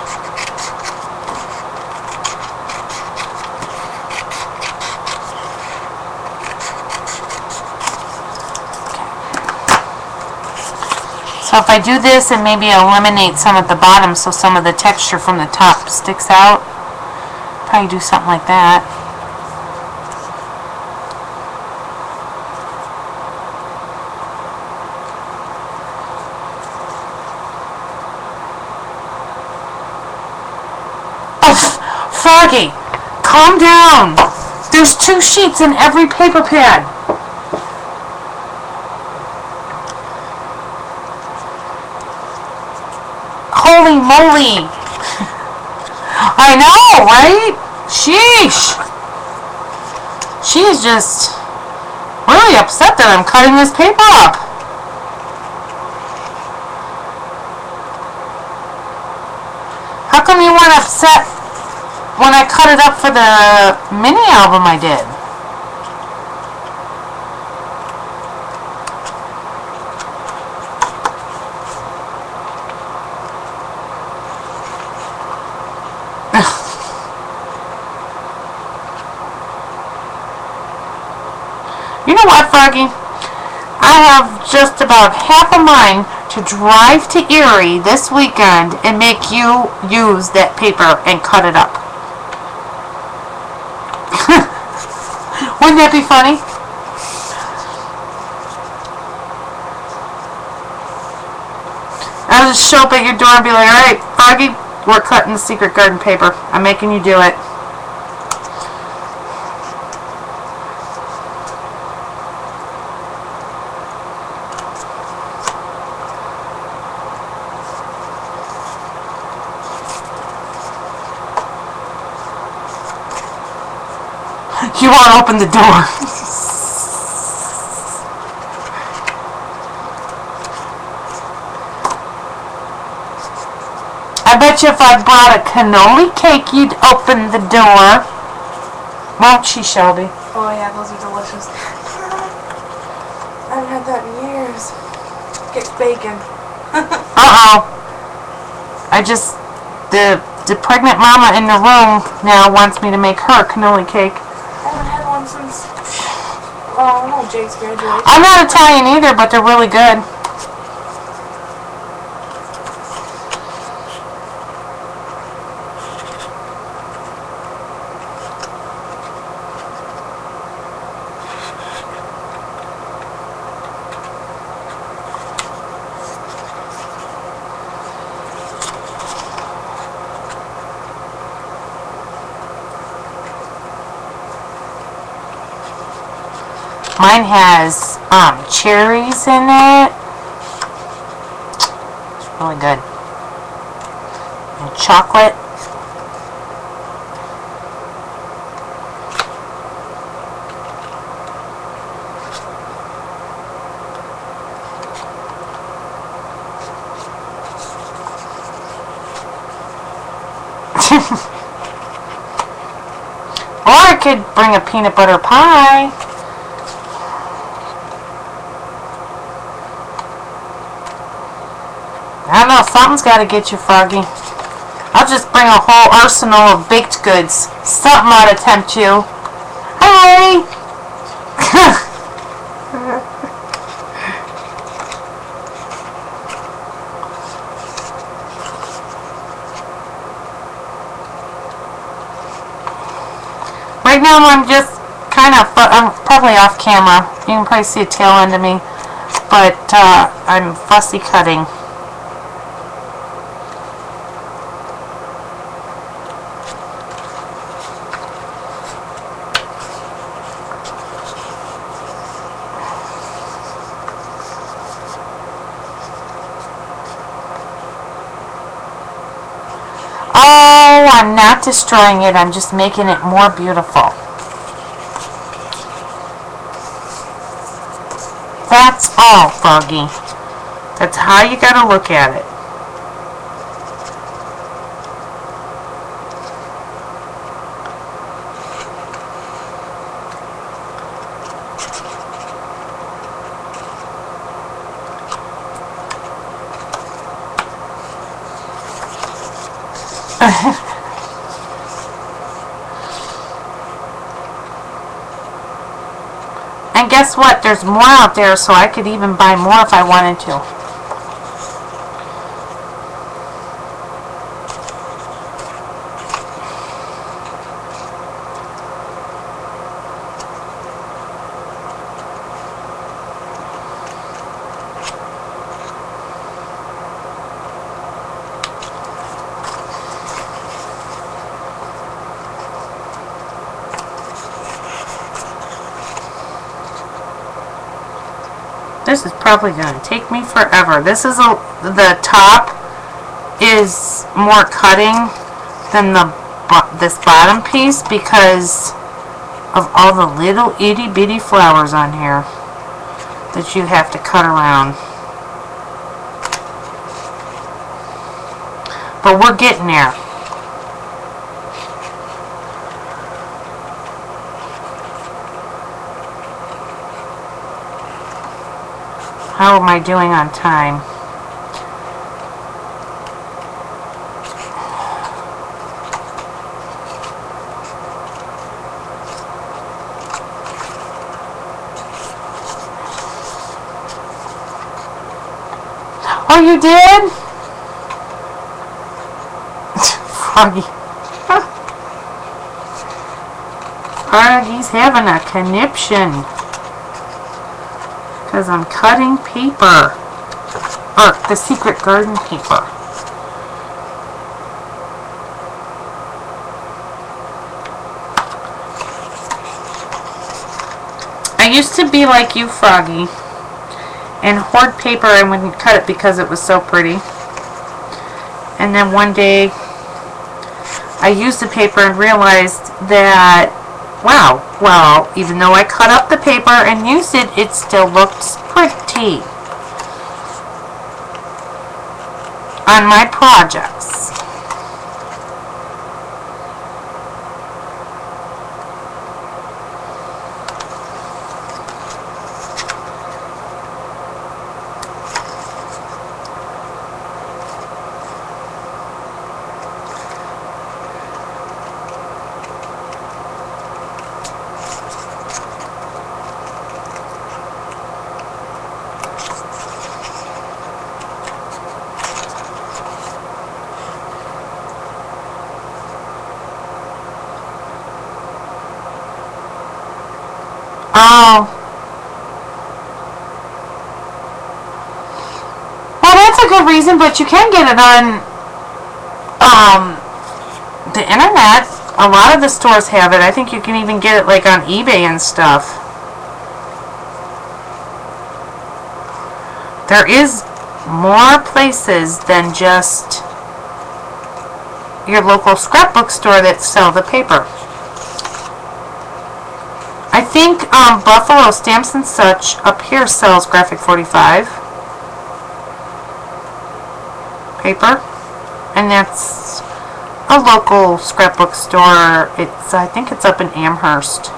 So if I do this and maybe eliminate some at the bottom so some of the texture from the top sticks out, probably do something like that. Oh, Froggy, calm down. There's 2 sheets in every paper pad. Holy moly! I know, right? Sheesh! She is just really upset that I'm cutting this paper up. How come you weren't upset when I cut it up for the mini album I did? You know what, Froggy? I have just about half a mind to drive to Erie this weekend and make you use that paper and cut it up. Wouldn't that be funny? I'll just show up at your door and be like, alright, Froggy, we're cutting the Secret Garden paper. I'm making you do it. You won't open the door. I bet you if I brought a cannoli cake, you'd open the door. Won't she, Shelby? Oh yeah, those are delicious. I haven't had that in years. Get bacon. Uh-oh. The pregnant mama in the room now wants me to make her a cannoli cake. I haven't had one since, oh no, Jake's graduation. I'm not Italian either, but they're really good. Mine has cherries in it. It's really good. And chocolate. Or I could bring a peanut butter pie. I don't know, something's got to get you, Froggy. I'll just bring a whole arsenal of baked goods. Something ought to tempt you. Hey! Right now I'm just kind of, I'm probably off camera. You can probably see a tail end of me. But I'm fussy cutting. Oh, I'm not destroying it. I'm just making it more beautiful. That's all, Froggy. That's how you gotta look at it. And guess what? There's more out there, so I could even buy more if I wanted to. This is probably going to take me forever. This is the top is more cutting than this bottom piece because of all the little itty bitty flowers on here that you have to cut around. But we're getting there. How am I doing on time? Oh, you did? Froggy. Froggy's having a conniption. Because I'm cutting paper. Or the Secret Garden paper. I used to be like you, Froggy, and hoard paper and wouldn't cut it because it was so pretty. And then one day I used the paper and realized that, wow, well, even though I cut up the paper and used it, it still looks pretty on my projects. Oh. Well, that's a good reason, but you can get it on the internet. A lot of the stores have it. I think you can even get it like on eBay and stuff. There is more places than just your local scrapbook store that sell the paper. I think Buffalo Stamps and Such up here sells Graphic 45 paper, and that's a local scrapbook store. I think it's up in Amherst.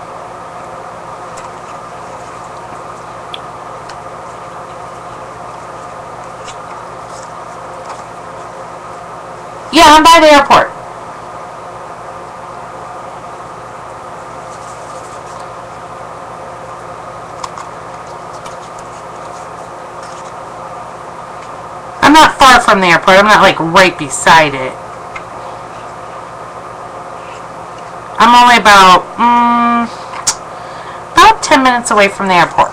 Yeah, I'm by the airport. I'm not far from the airport. I'm not like right beside it. I'm only about 10 minutes away from the airport.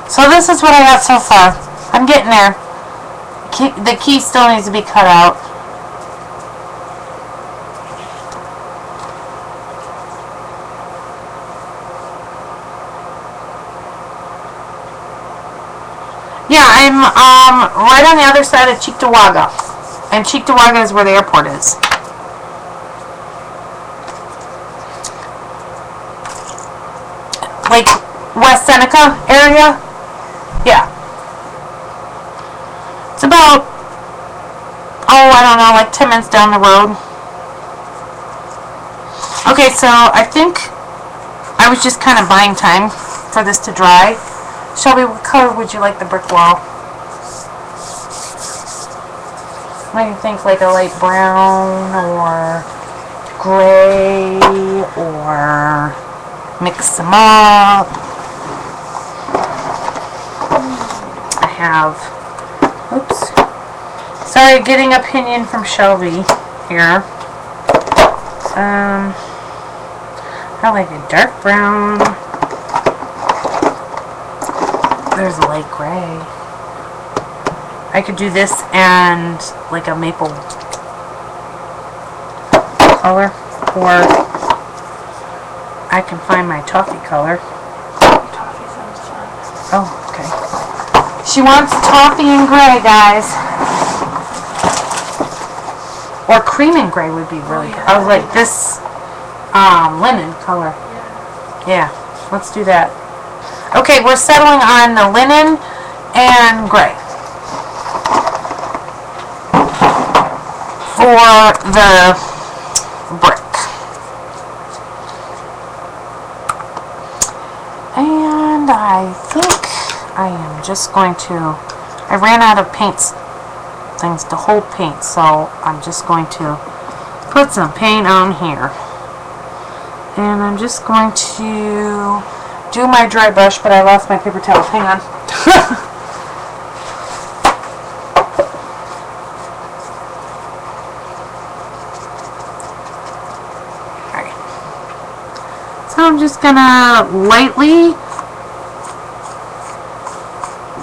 So this is what I got so far. I'm getting there. The key still needs to be cut out. Yeah, I'm right on the other side of Cheektowaga. And Cheektowaga is where the airport is. like West Seneca area. Yeah. It's about, oh, I don't know, like 10 minutes down the road. Okay, so I think I was just kind of buying time for this to dry. Shelby, what color would you like the brick wall? What do you think, like a light brown or gray, or mix them up? I have, oops, sorry, getting opinion from Shelby here. I like a dark brown. There's a light gray. I could do this and like a maple color, or I can find my toffee color. Toffee sounds fun. Oh, okay. She wants toffee and gray, guys. Or cream and gray would be really good. I was like this linen color. Yeah, let's do that. Okay, we're settling on the linen and gray for the brick. And I think I am just going to, I ran out of paints, things to hold paint, so I'm just going to put some paint on here. And I'm just going to do my dry brush, but I lost my paper towel. Hang on. Alright. So I'm just gonna lightly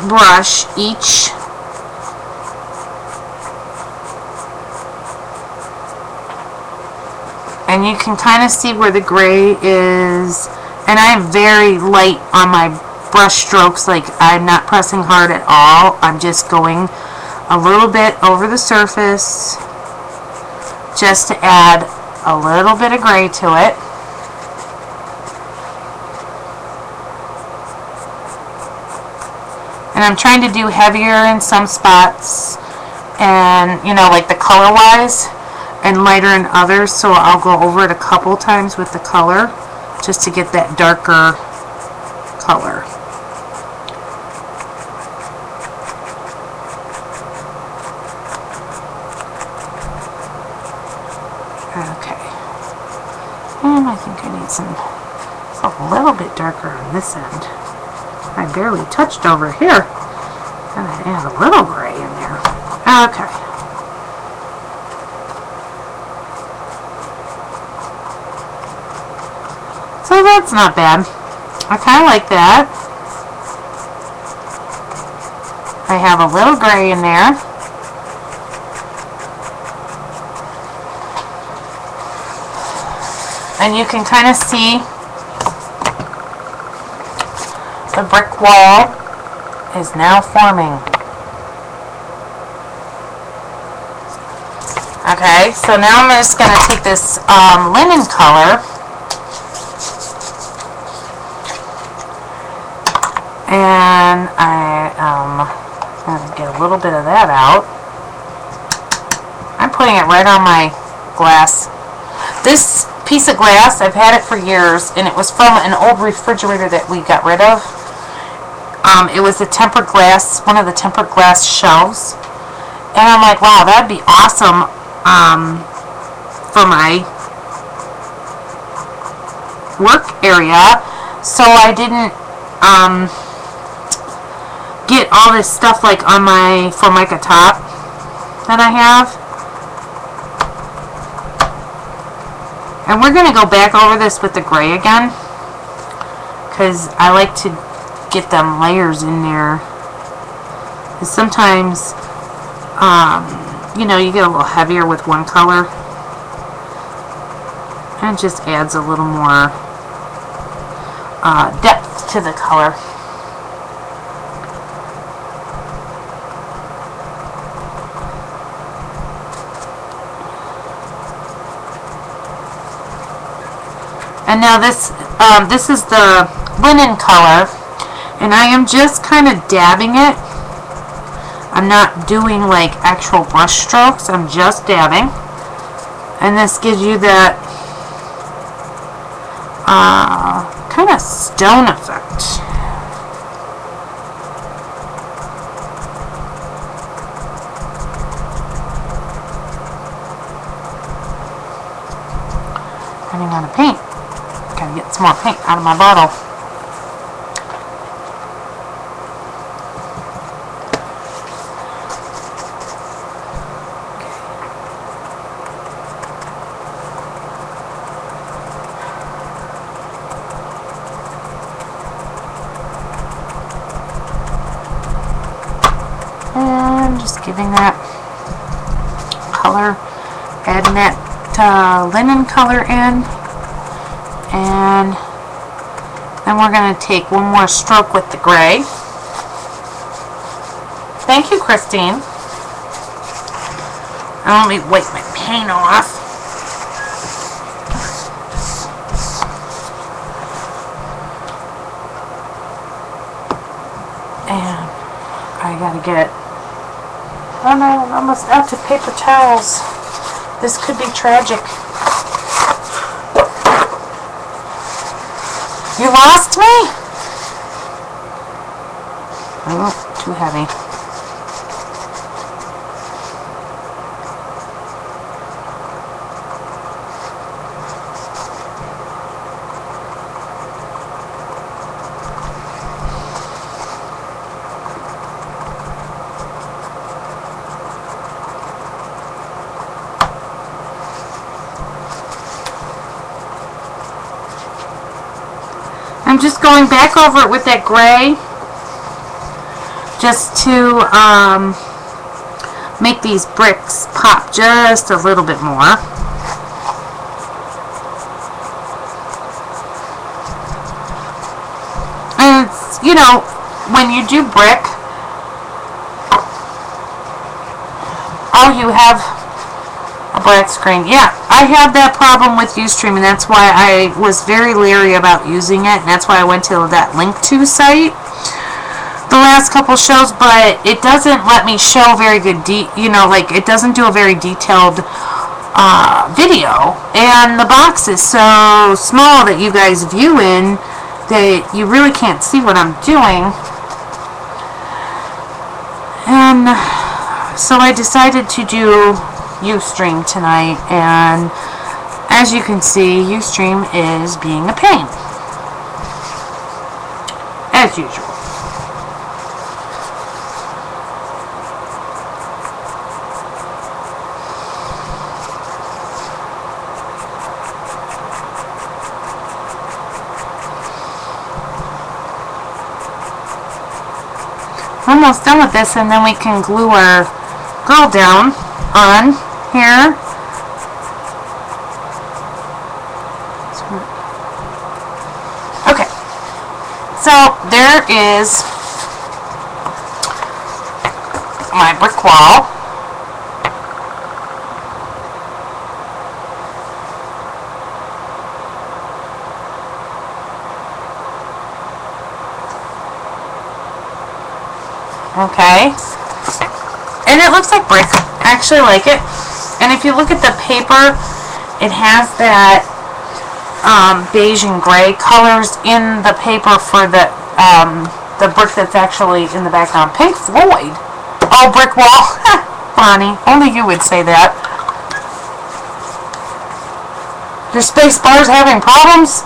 brush each and you can kind of see where the gray is, and I'm very light on my brush strokes, like I'm not pressing hard at all. I'm just going a little bit over the surface just to add a little bit of gray to it. And I'm trying to do heavier in some spots, and you know, like the color wise, and lighter in others, so I'll go over it a couple times with the color just to get that darker color. Okay. And I think I need some, it's a little bit darker on this end. I barely touched over here. And I add a little gray in there. Okay. So that's not bad. I kind of like that. I have a little gray in there. And you can kind of see the brick wall is now forming. Okay, so now I'm just going to take this linen color and I'm going to get a little bit of that out. I'm putting it right on my glass. This piece of glass, I've had it for years, and it was from an old refrigerator that we got rid of. It was the tempered glass, one of the tempered glass shelves. And I'm like, wow, that'd be awesome for my work area. So I didn't get all this stuff like on my Formica top that I have. And we're going to go back over this with the gray again, because I like to get them layers in there. Because sometimes, you know, you get a little heavier with one color. And it just adds a little more depth to the color. And now this is the linen color, and I am just kind of dabbing it. I'm not doing like actual brush strokes, I'm just dabbing. And this gives you that kind of stone effect. Running out of paint. Gotta get some more paint out of my bottle. And just giving that color, adding that linen color in, and then we're going to take one more stroke with the gray. Thank you, Christine. Let me wipe my paint off. And I gotta get, oh no, I'm almost out to paper towels. This could be tragic. You lost me? Oh, too heavy. I'm just going back over it with that gray just to make these bricks pop just a little bit more. And it's, you know, when you do brick, oh, you have a black screen. Yeah, I had that problem with Ustream, and that's why I was very leery about using it, and that's why I went to that Link2 site the last couple shows, but it doesn't let me show very good, you know, like, it doesn't do a very detailed video, and the box is so small that you guys view in that you really can't see what I'm doing. And so I decided to do Ustream tonight, and as you can see, Ustream is being a pain, as usual. Almost done with this, and then we can glue our girl down on here. Okay, so there is my brick wall. Okay, and it looks like brick. I actually like it. And if you look at the paper, it has that beige and gray colors in the paper for the brick that's actually in the background. Pink Floyd. Oh, brick wall. Bonnie, only you would say that. Your space bar's having problems?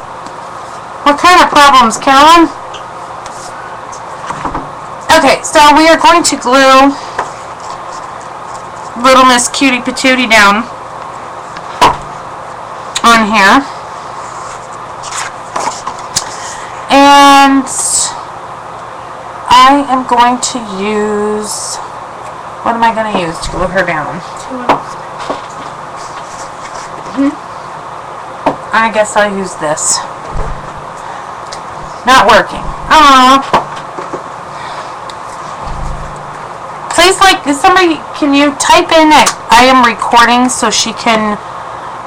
What kind of problems, Carolyn? Okay, so we are going to glue Little Miss Cutie Patootie down on here. And I am going to use, what am I going to use to glue her down? I guess I'll use this. Not working. Aww. Please, like, somebody, can you type in that I am recording so she can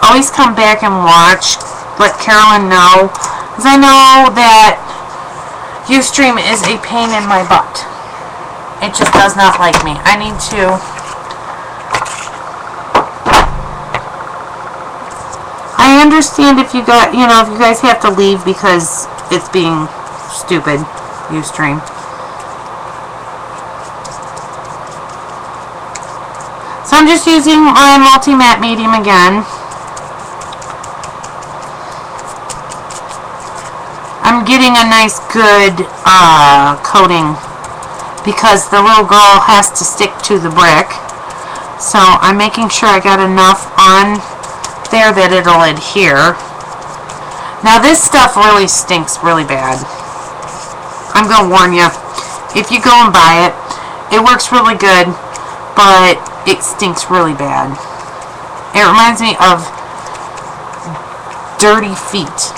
always come back and watch, let Carolyn know, because I know that Ustream is a pain in my butt. It just does not like me. I need to... I understand if you got, you know, if you guys have to leave because it's being stupid, Ustream. So I'm just using my multi-matte medium again. I'm getting a nice good coating because the little girl has to stick to the brick. So I'm making sure I got enough on there that it'll adhere. Now this stuff really stinks really bad. I'm gonna warn you, if you go and buy it, it works really good, but it stinks really bad. It reminds me of dirty feet.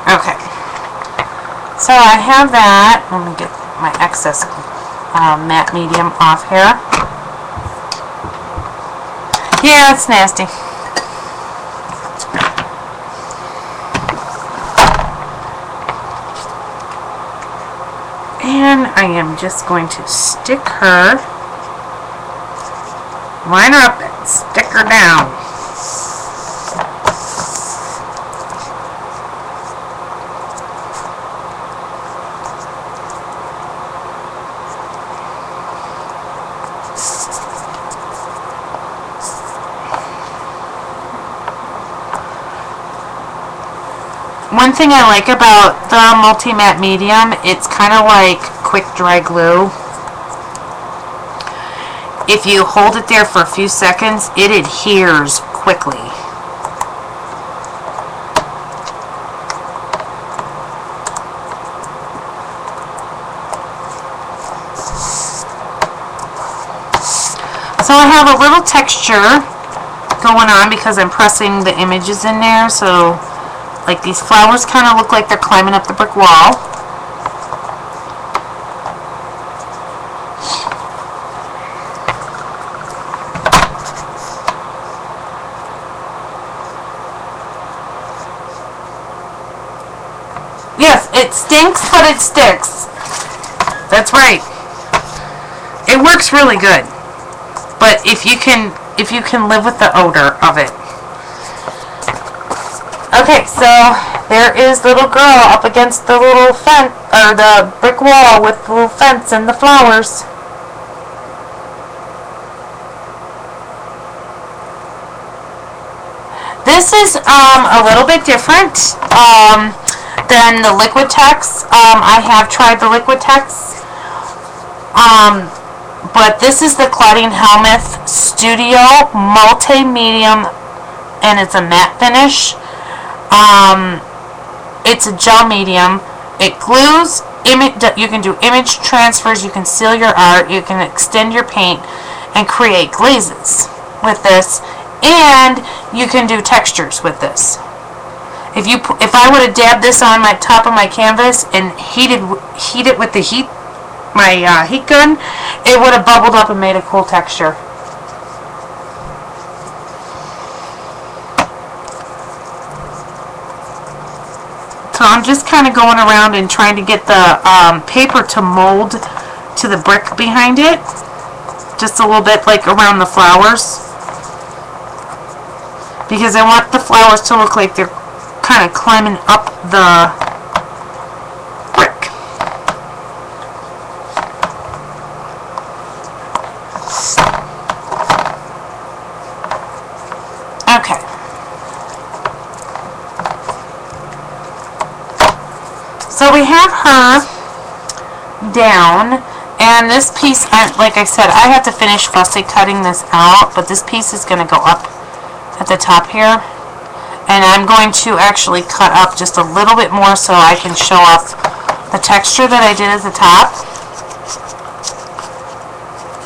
Okay, so I have that. Let me get my excess matte medium off here. Yeah, it's nasty. And I am just going to stick her, line her up and stick her down. One thing I like about the multi-matte medium, it's kind of like quick dry glue. If you hold it there for a few seconds, it adheres quickly. So I have a little texture going on because I'm pressing the images in there, so like these flowers kind of look like they're climbing up the brick wall. Yes, it stinks, but it sticks. That's right. It works really good. But if you can live with the odor of it. Okay, so there is little girl up against the little fence, or the brick wall with the little fence and the flowers. This is a little bit different than the Liquitex. I have tried the Liquitex, but this is the Claudine Helmuth Studio Multi-Medium, and it's a matte finish. It's a gel medium. It glues, you can do image transfers, you can seal your art, you can extend your paint and create glazes with this, and you can do textures with this. If I would have dabbed this on my top of my canvas and heat it with the heat gun, it would have bubbled up and made a cool texture. So I'm just kind of going around and trying to get the paper to mold to the brick behind it. Just a little bit like around the flowers. Because I want the flowers to look like they're kind of climbing up the brick. Okay. So we have her down, and this piece, like I said, I have to finish fussy cutting this out, but this piece is going to go up at the top here, and I'm going to actually cut up just a little bit more so I can show off the texture that I did at the top,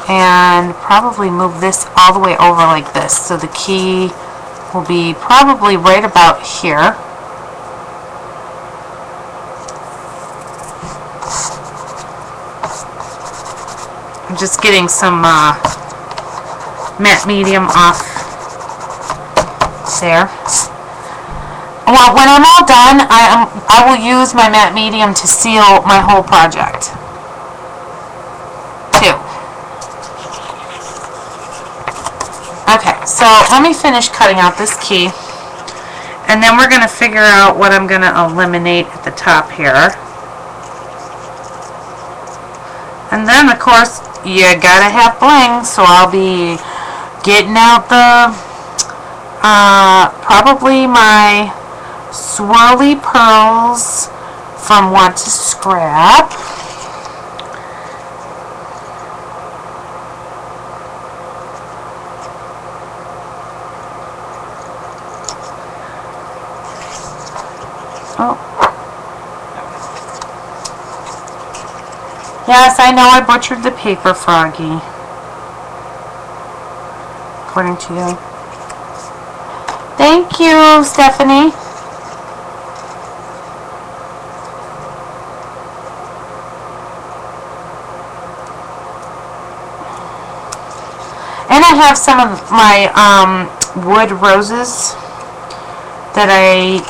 and probably move this all the way over like this, so the key will be probably right about here. I'm just getting some matte medium off there. Well, when I'm all done, I will use my matte medium to seal my whole project, too. Okay, so let me finish cutting out this key, and then we're going to figure out what I'm going to eliminate at the top here. And then, of course, you gotta have bling, so I'll be getting out the, probably my swirly pearls from Want to Scrap. Oh. Yes, I know I butchered the paper, Froggy. According to you. Thank you, Stephanie. And I have some of my wood roses that I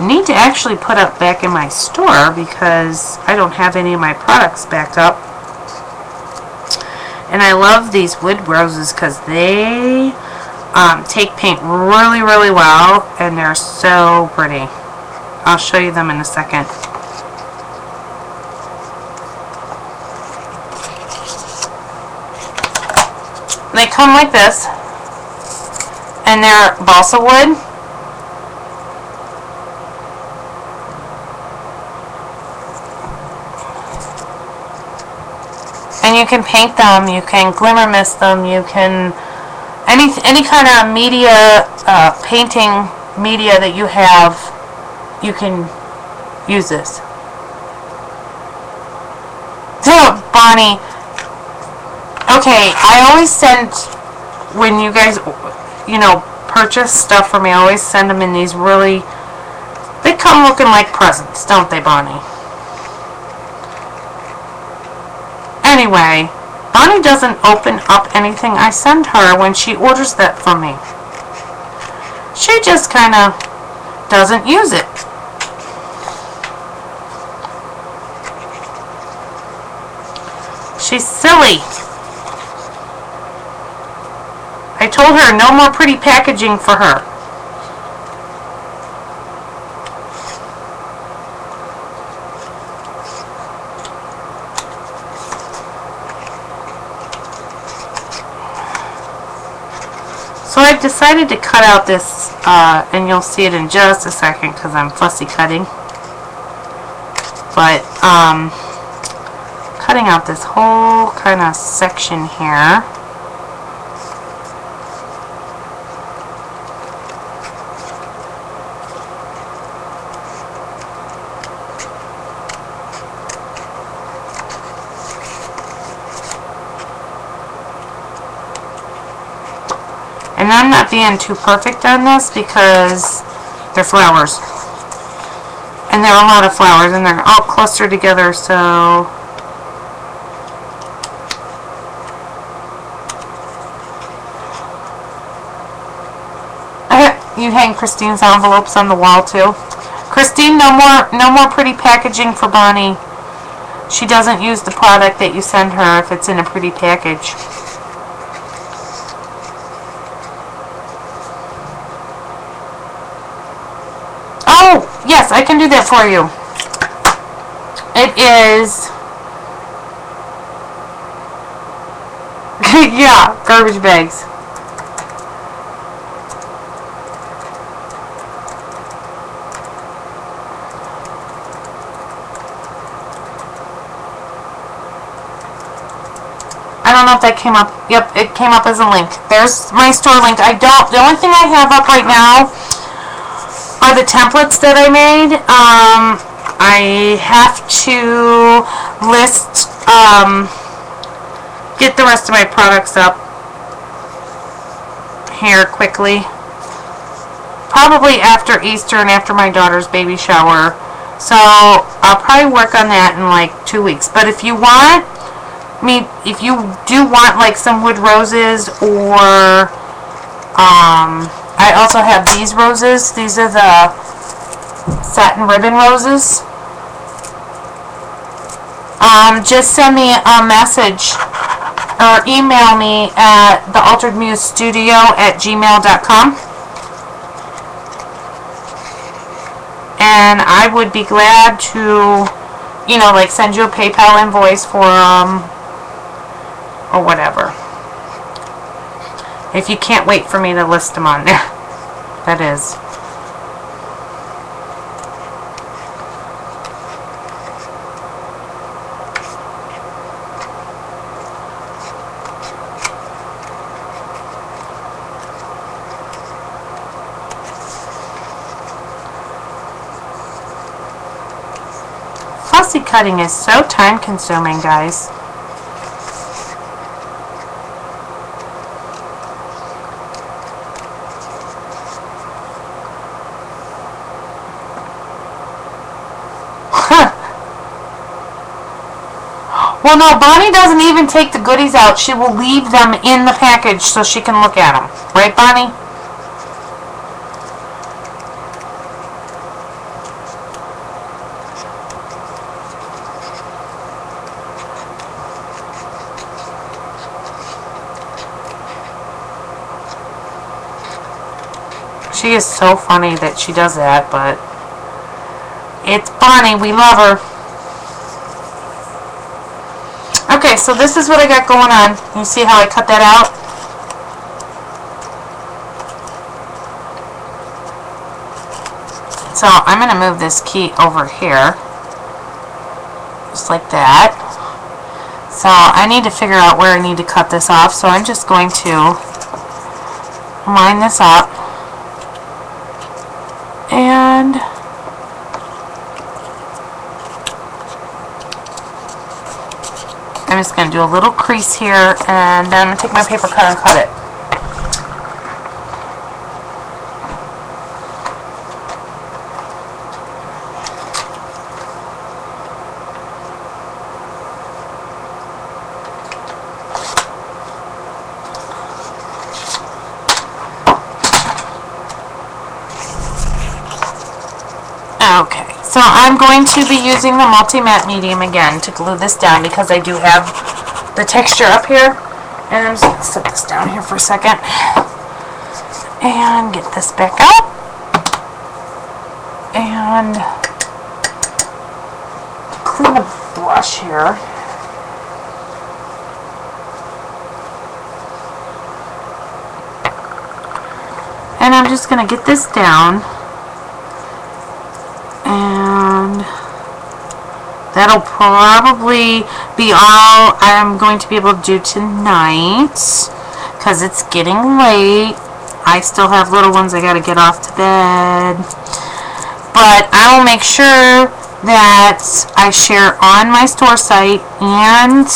need to actually put up back in my store because I don't have any of my products back up. And I love these wood roses because they take paint really, really well, and they're so pretty. I'll show you them in a second. They come like this, and they're balsa wood. And you can paint them, you can glimmer mist them, you can any kind of media, painting media that you have, you can use this. So, Bonnie, okay, I always send, when you guys, purchase stuff from me, I always send them in these really, they come looking like presents, don't they, Bonnie? Anyway, Bonnie doesn't open up anything I send her when she orders that from me. She just kind of doesn't use it. She's silly. I told her no more pretty packaging for her. So I've decided to cut out this, and you'll see it in just a second because I'm fussy cutting. But, cutting out this whole kind of section here. And I'm not being too perfect on this because they're flowers. And there are a lot of flowers and they're all clustered together, so you hang Christine's envelopes on the wall too. Christine, no more pretty packaging for Bonnie. She doesn't use the product that you send her if it's in a pretty package. Oh, yes, I can do that for you. It is, yeah, garbage bags. I don't know if that came up. Yep, it came up as a link. There's my store link. The only thing I have up right now are the templates that I made. I have to list, get the rest of my products up here quickly. Probably after Easter and after my daughter's baby shower. So I'll probably work on that in like 2 weeks. But if you want if you do want like some wood roses, or I I also have these roses. These are the satin ribbon roses. Just send me a message or email me at thealteredmusestudio@gmail.com, and I would be glad to, like send you a PayPal invoice for or whatever. If you can't wait for me to list them on there, that is. Fussy cutting is so time consuming, guys. Well, no, Bonnie doesn't even take the goodies out. She will leave them in the package so she can look at them. Right, Bonnie? She is so funny that she does that, but it's Bonnie. We love her. Okay, so this is what I got going on. You see how I cut that out? So I'm going to move this key over here. Just like that. So I need to figure out where I need to cut this off. So I'm just going to line this up. And I'm just going to do a little crease here, and then I'm going to take my paper cutter and cut it. Okay, so I'm going to be using the multi-matte medium again to glue this down because I do have the texture up here. And I'm just going to set this down here for a second and get this back out. And clean the brush here. And I'm just going to get this down. And that'll probably be all I'm going to be able to do tonight because it's getting late. I still have little ones I gotta get off to bed. But I will make sure that I share on my store site and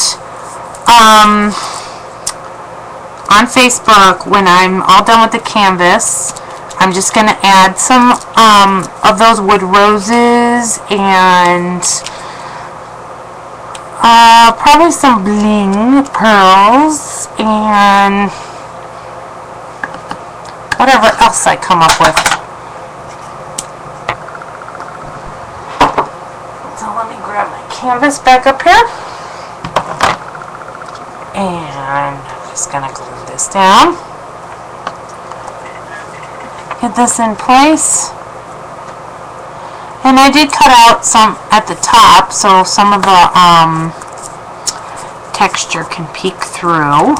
on Facebook when I'm all done with the canvas. I'm just going to add some of those wood roses and probably some bling pearls and whatever else I come up with. So let me grab my canvas back up here. And I'm just going to glue this down. Get this in place. And I did cut out some at the top so some of the texture can peek through.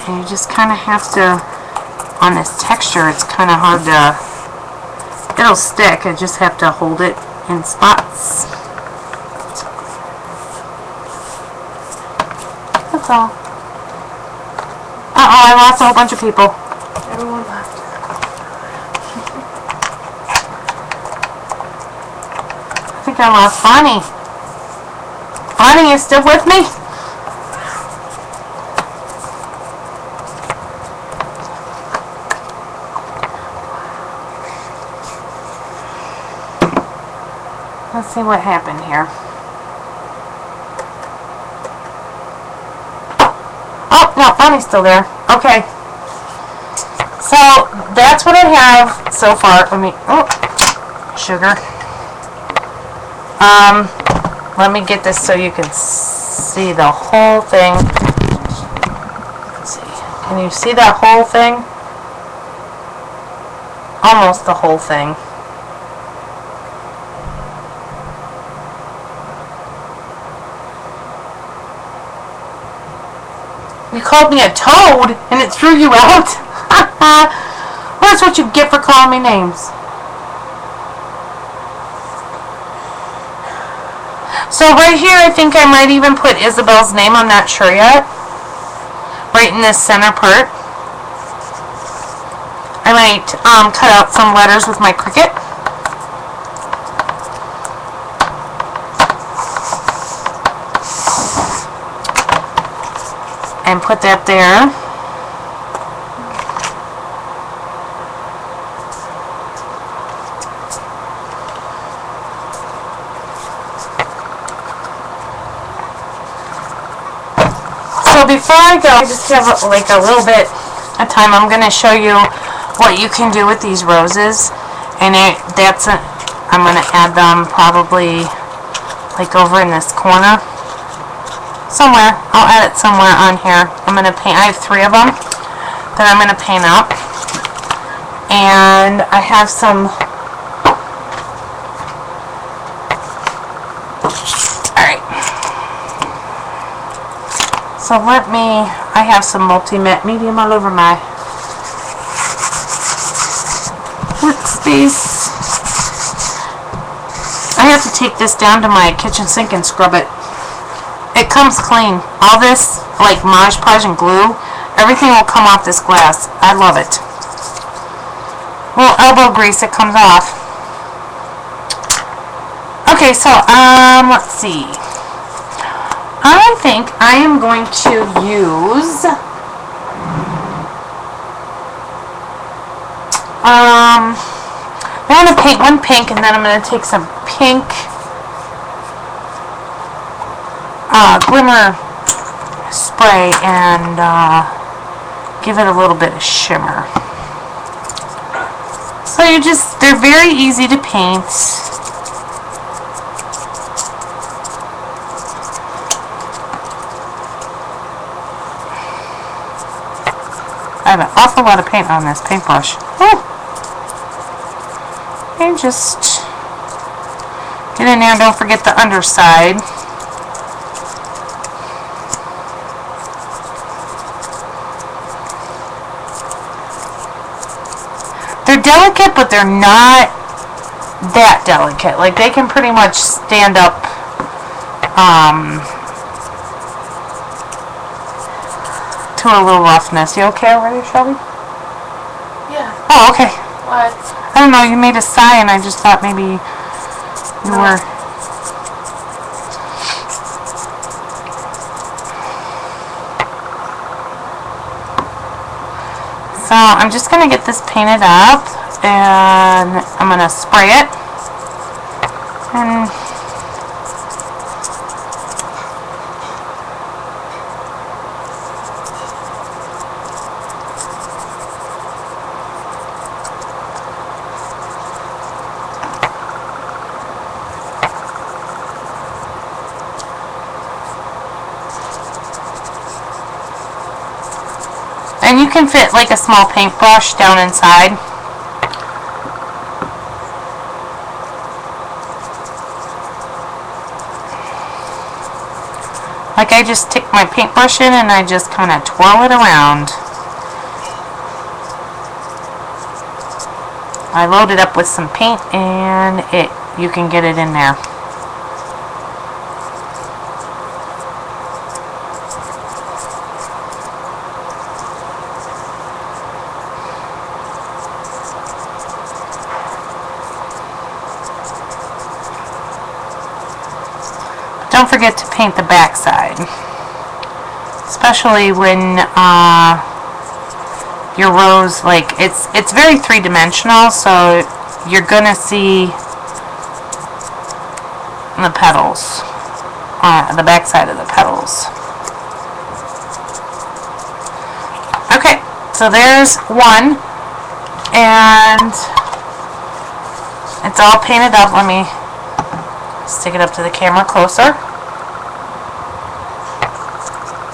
And you just kind of have to, on this texture, it's kind of hard to, it'll stick. I just have to hold it in spots. That's all. Uh-oh, I lost a whole bunch of people. Everyone left. I think I lost Bonnie. Bonnie, you still with me? Let's see what happened here. No, Bonnie's still there. Okay. So, that's what I have so far. Let me... Oh, sugar. Let me get this so you can see the whole thing. Let's see. Can you see that whole thing? Almost the whole thing. You called me a toad and it threw you out? Well, that's what you get for calling me names. So right here, I think I might even put Isabel's name. I'm not sure yet. Right in this center part. I might cut out some letters with my Cricut. And put that there. So before I go, I just have like a little bit of time. I'm going to show you what you can do with these roses. And I'm going to add them probably like over in this corner. Somewhere. I'll add it somewhere on here. I'm going to paint. I have 3 of them that I'm going to paint up. And I have some... Alright. So I have some multi-matte medium all over my workspace. I have to take this down to my kitchen sink and scrub it. It comes clean. All this, like Mod Podge and glue, everything will come off this glass. I love it. Little elbow grease, it comes off. Okay, so, let's see. I think I am going to use, I'm going to paint one pink, and then I'm going to take some pink glimmer spray and give it a little bit of shimmer. So they're very easy to paint. I have an awful lot of paint on this paintbrush. Woo! And just get in there and don't forget the underside. They're delicate, but they're not that delicate. Like, they can pretty much stand up to a little roughness. You okay over there, Shelby? Yeah. Oh, okay. What? I don't know, you made a sigh and I just thought maybe you were... So I'm just going to get this painted up and I'm going to spray it. And you can fit like a small paintbrush down inside. Like, I just stick my paintbrush in and I just kind of twirl it around. I load it up with some paint and you can get it in there. Don't forget to paint the back side, especially when your rose, like, it's very three-dimensional, so you're gonna see the petals, the back side of the petals. So there's one, and it's all painted up. Let me stick it up to the camera closer.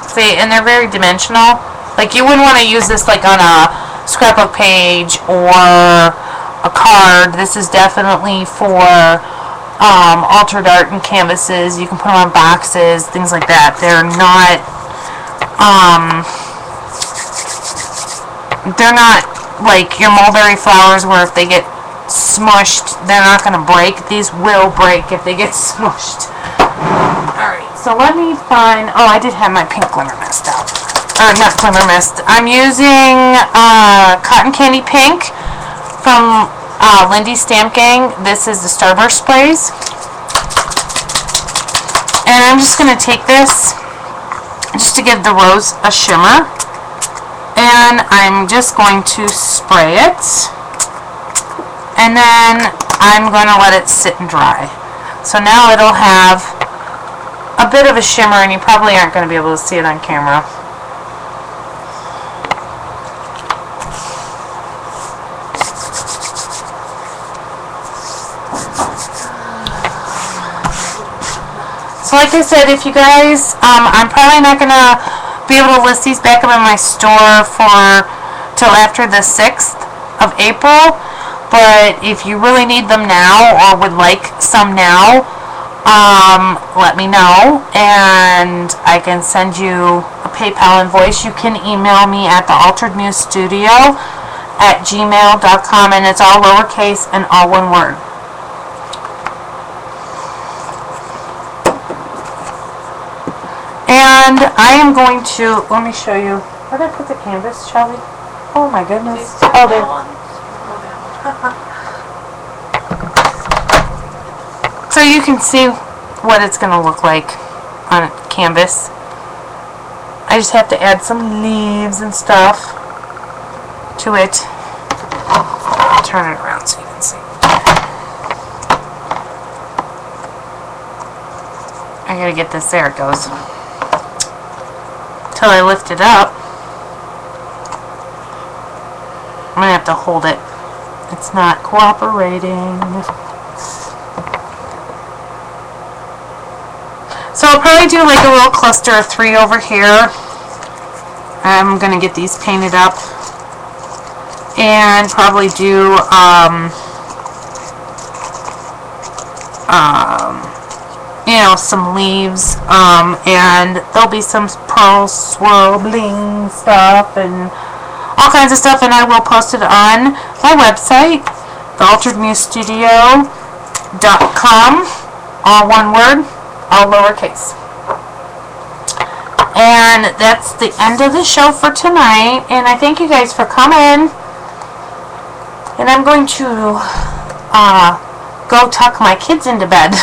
See, and they're very dimensional. Like, you wouldn't want to use this like on a scrapbook page or a card. This is definitely for altered art and canvases. You can put them on boxes, things like that. They're not like your mulberry flowers where if they get smushed, they're not going to break. These will break if they get smushed. Alright, so let me find... Oh, I did have my pink glimmer mist out. Or not glimmer mist. I'm using Cotton Candy Pink from Lindy Stamp Gang. This is the Starburst sprays. And I'm just going to take this just to give the rose a shimmer. And I'm just going to spray it. And then I'm going to let it sit and dry. So now it'll have a bit of a shimmer, and you probably aren't going to be able to see it on camera. So like I said, if you guys, I'm probably not going to be able to list these back up in my store till after the 6th of April. But if you really need them now or would like some now, let me know and I can send you a PayPal invoice. You can email me at thealteredmusestudio@gmail.com, and it's all lowercase and all one word. And I am going to, let me show you, where did I put the canvas, Shelby? Oh my goodness. Oh, there. So you can see what it's going to look like on canvas. I just have to add some leaves and stuff to it. I'll turn it around so you can see. I gotta get this, there it goes. Till I lift it up. I'm gonna have to hold it. It's not cooperating. So I'll probably do like a little cluster of 3 over here. I'm going to get these painted up. And probably do, you know, some leaves. And there'll be some pearl swirl bling stuff and all kinds of stuff. And I will post it on my website, thealteredmusestudio.com. All one word. All lowercase. And that's the end of the show for tonight. And I thank you guys for coming. And I'm going to go tuck my kids into bed.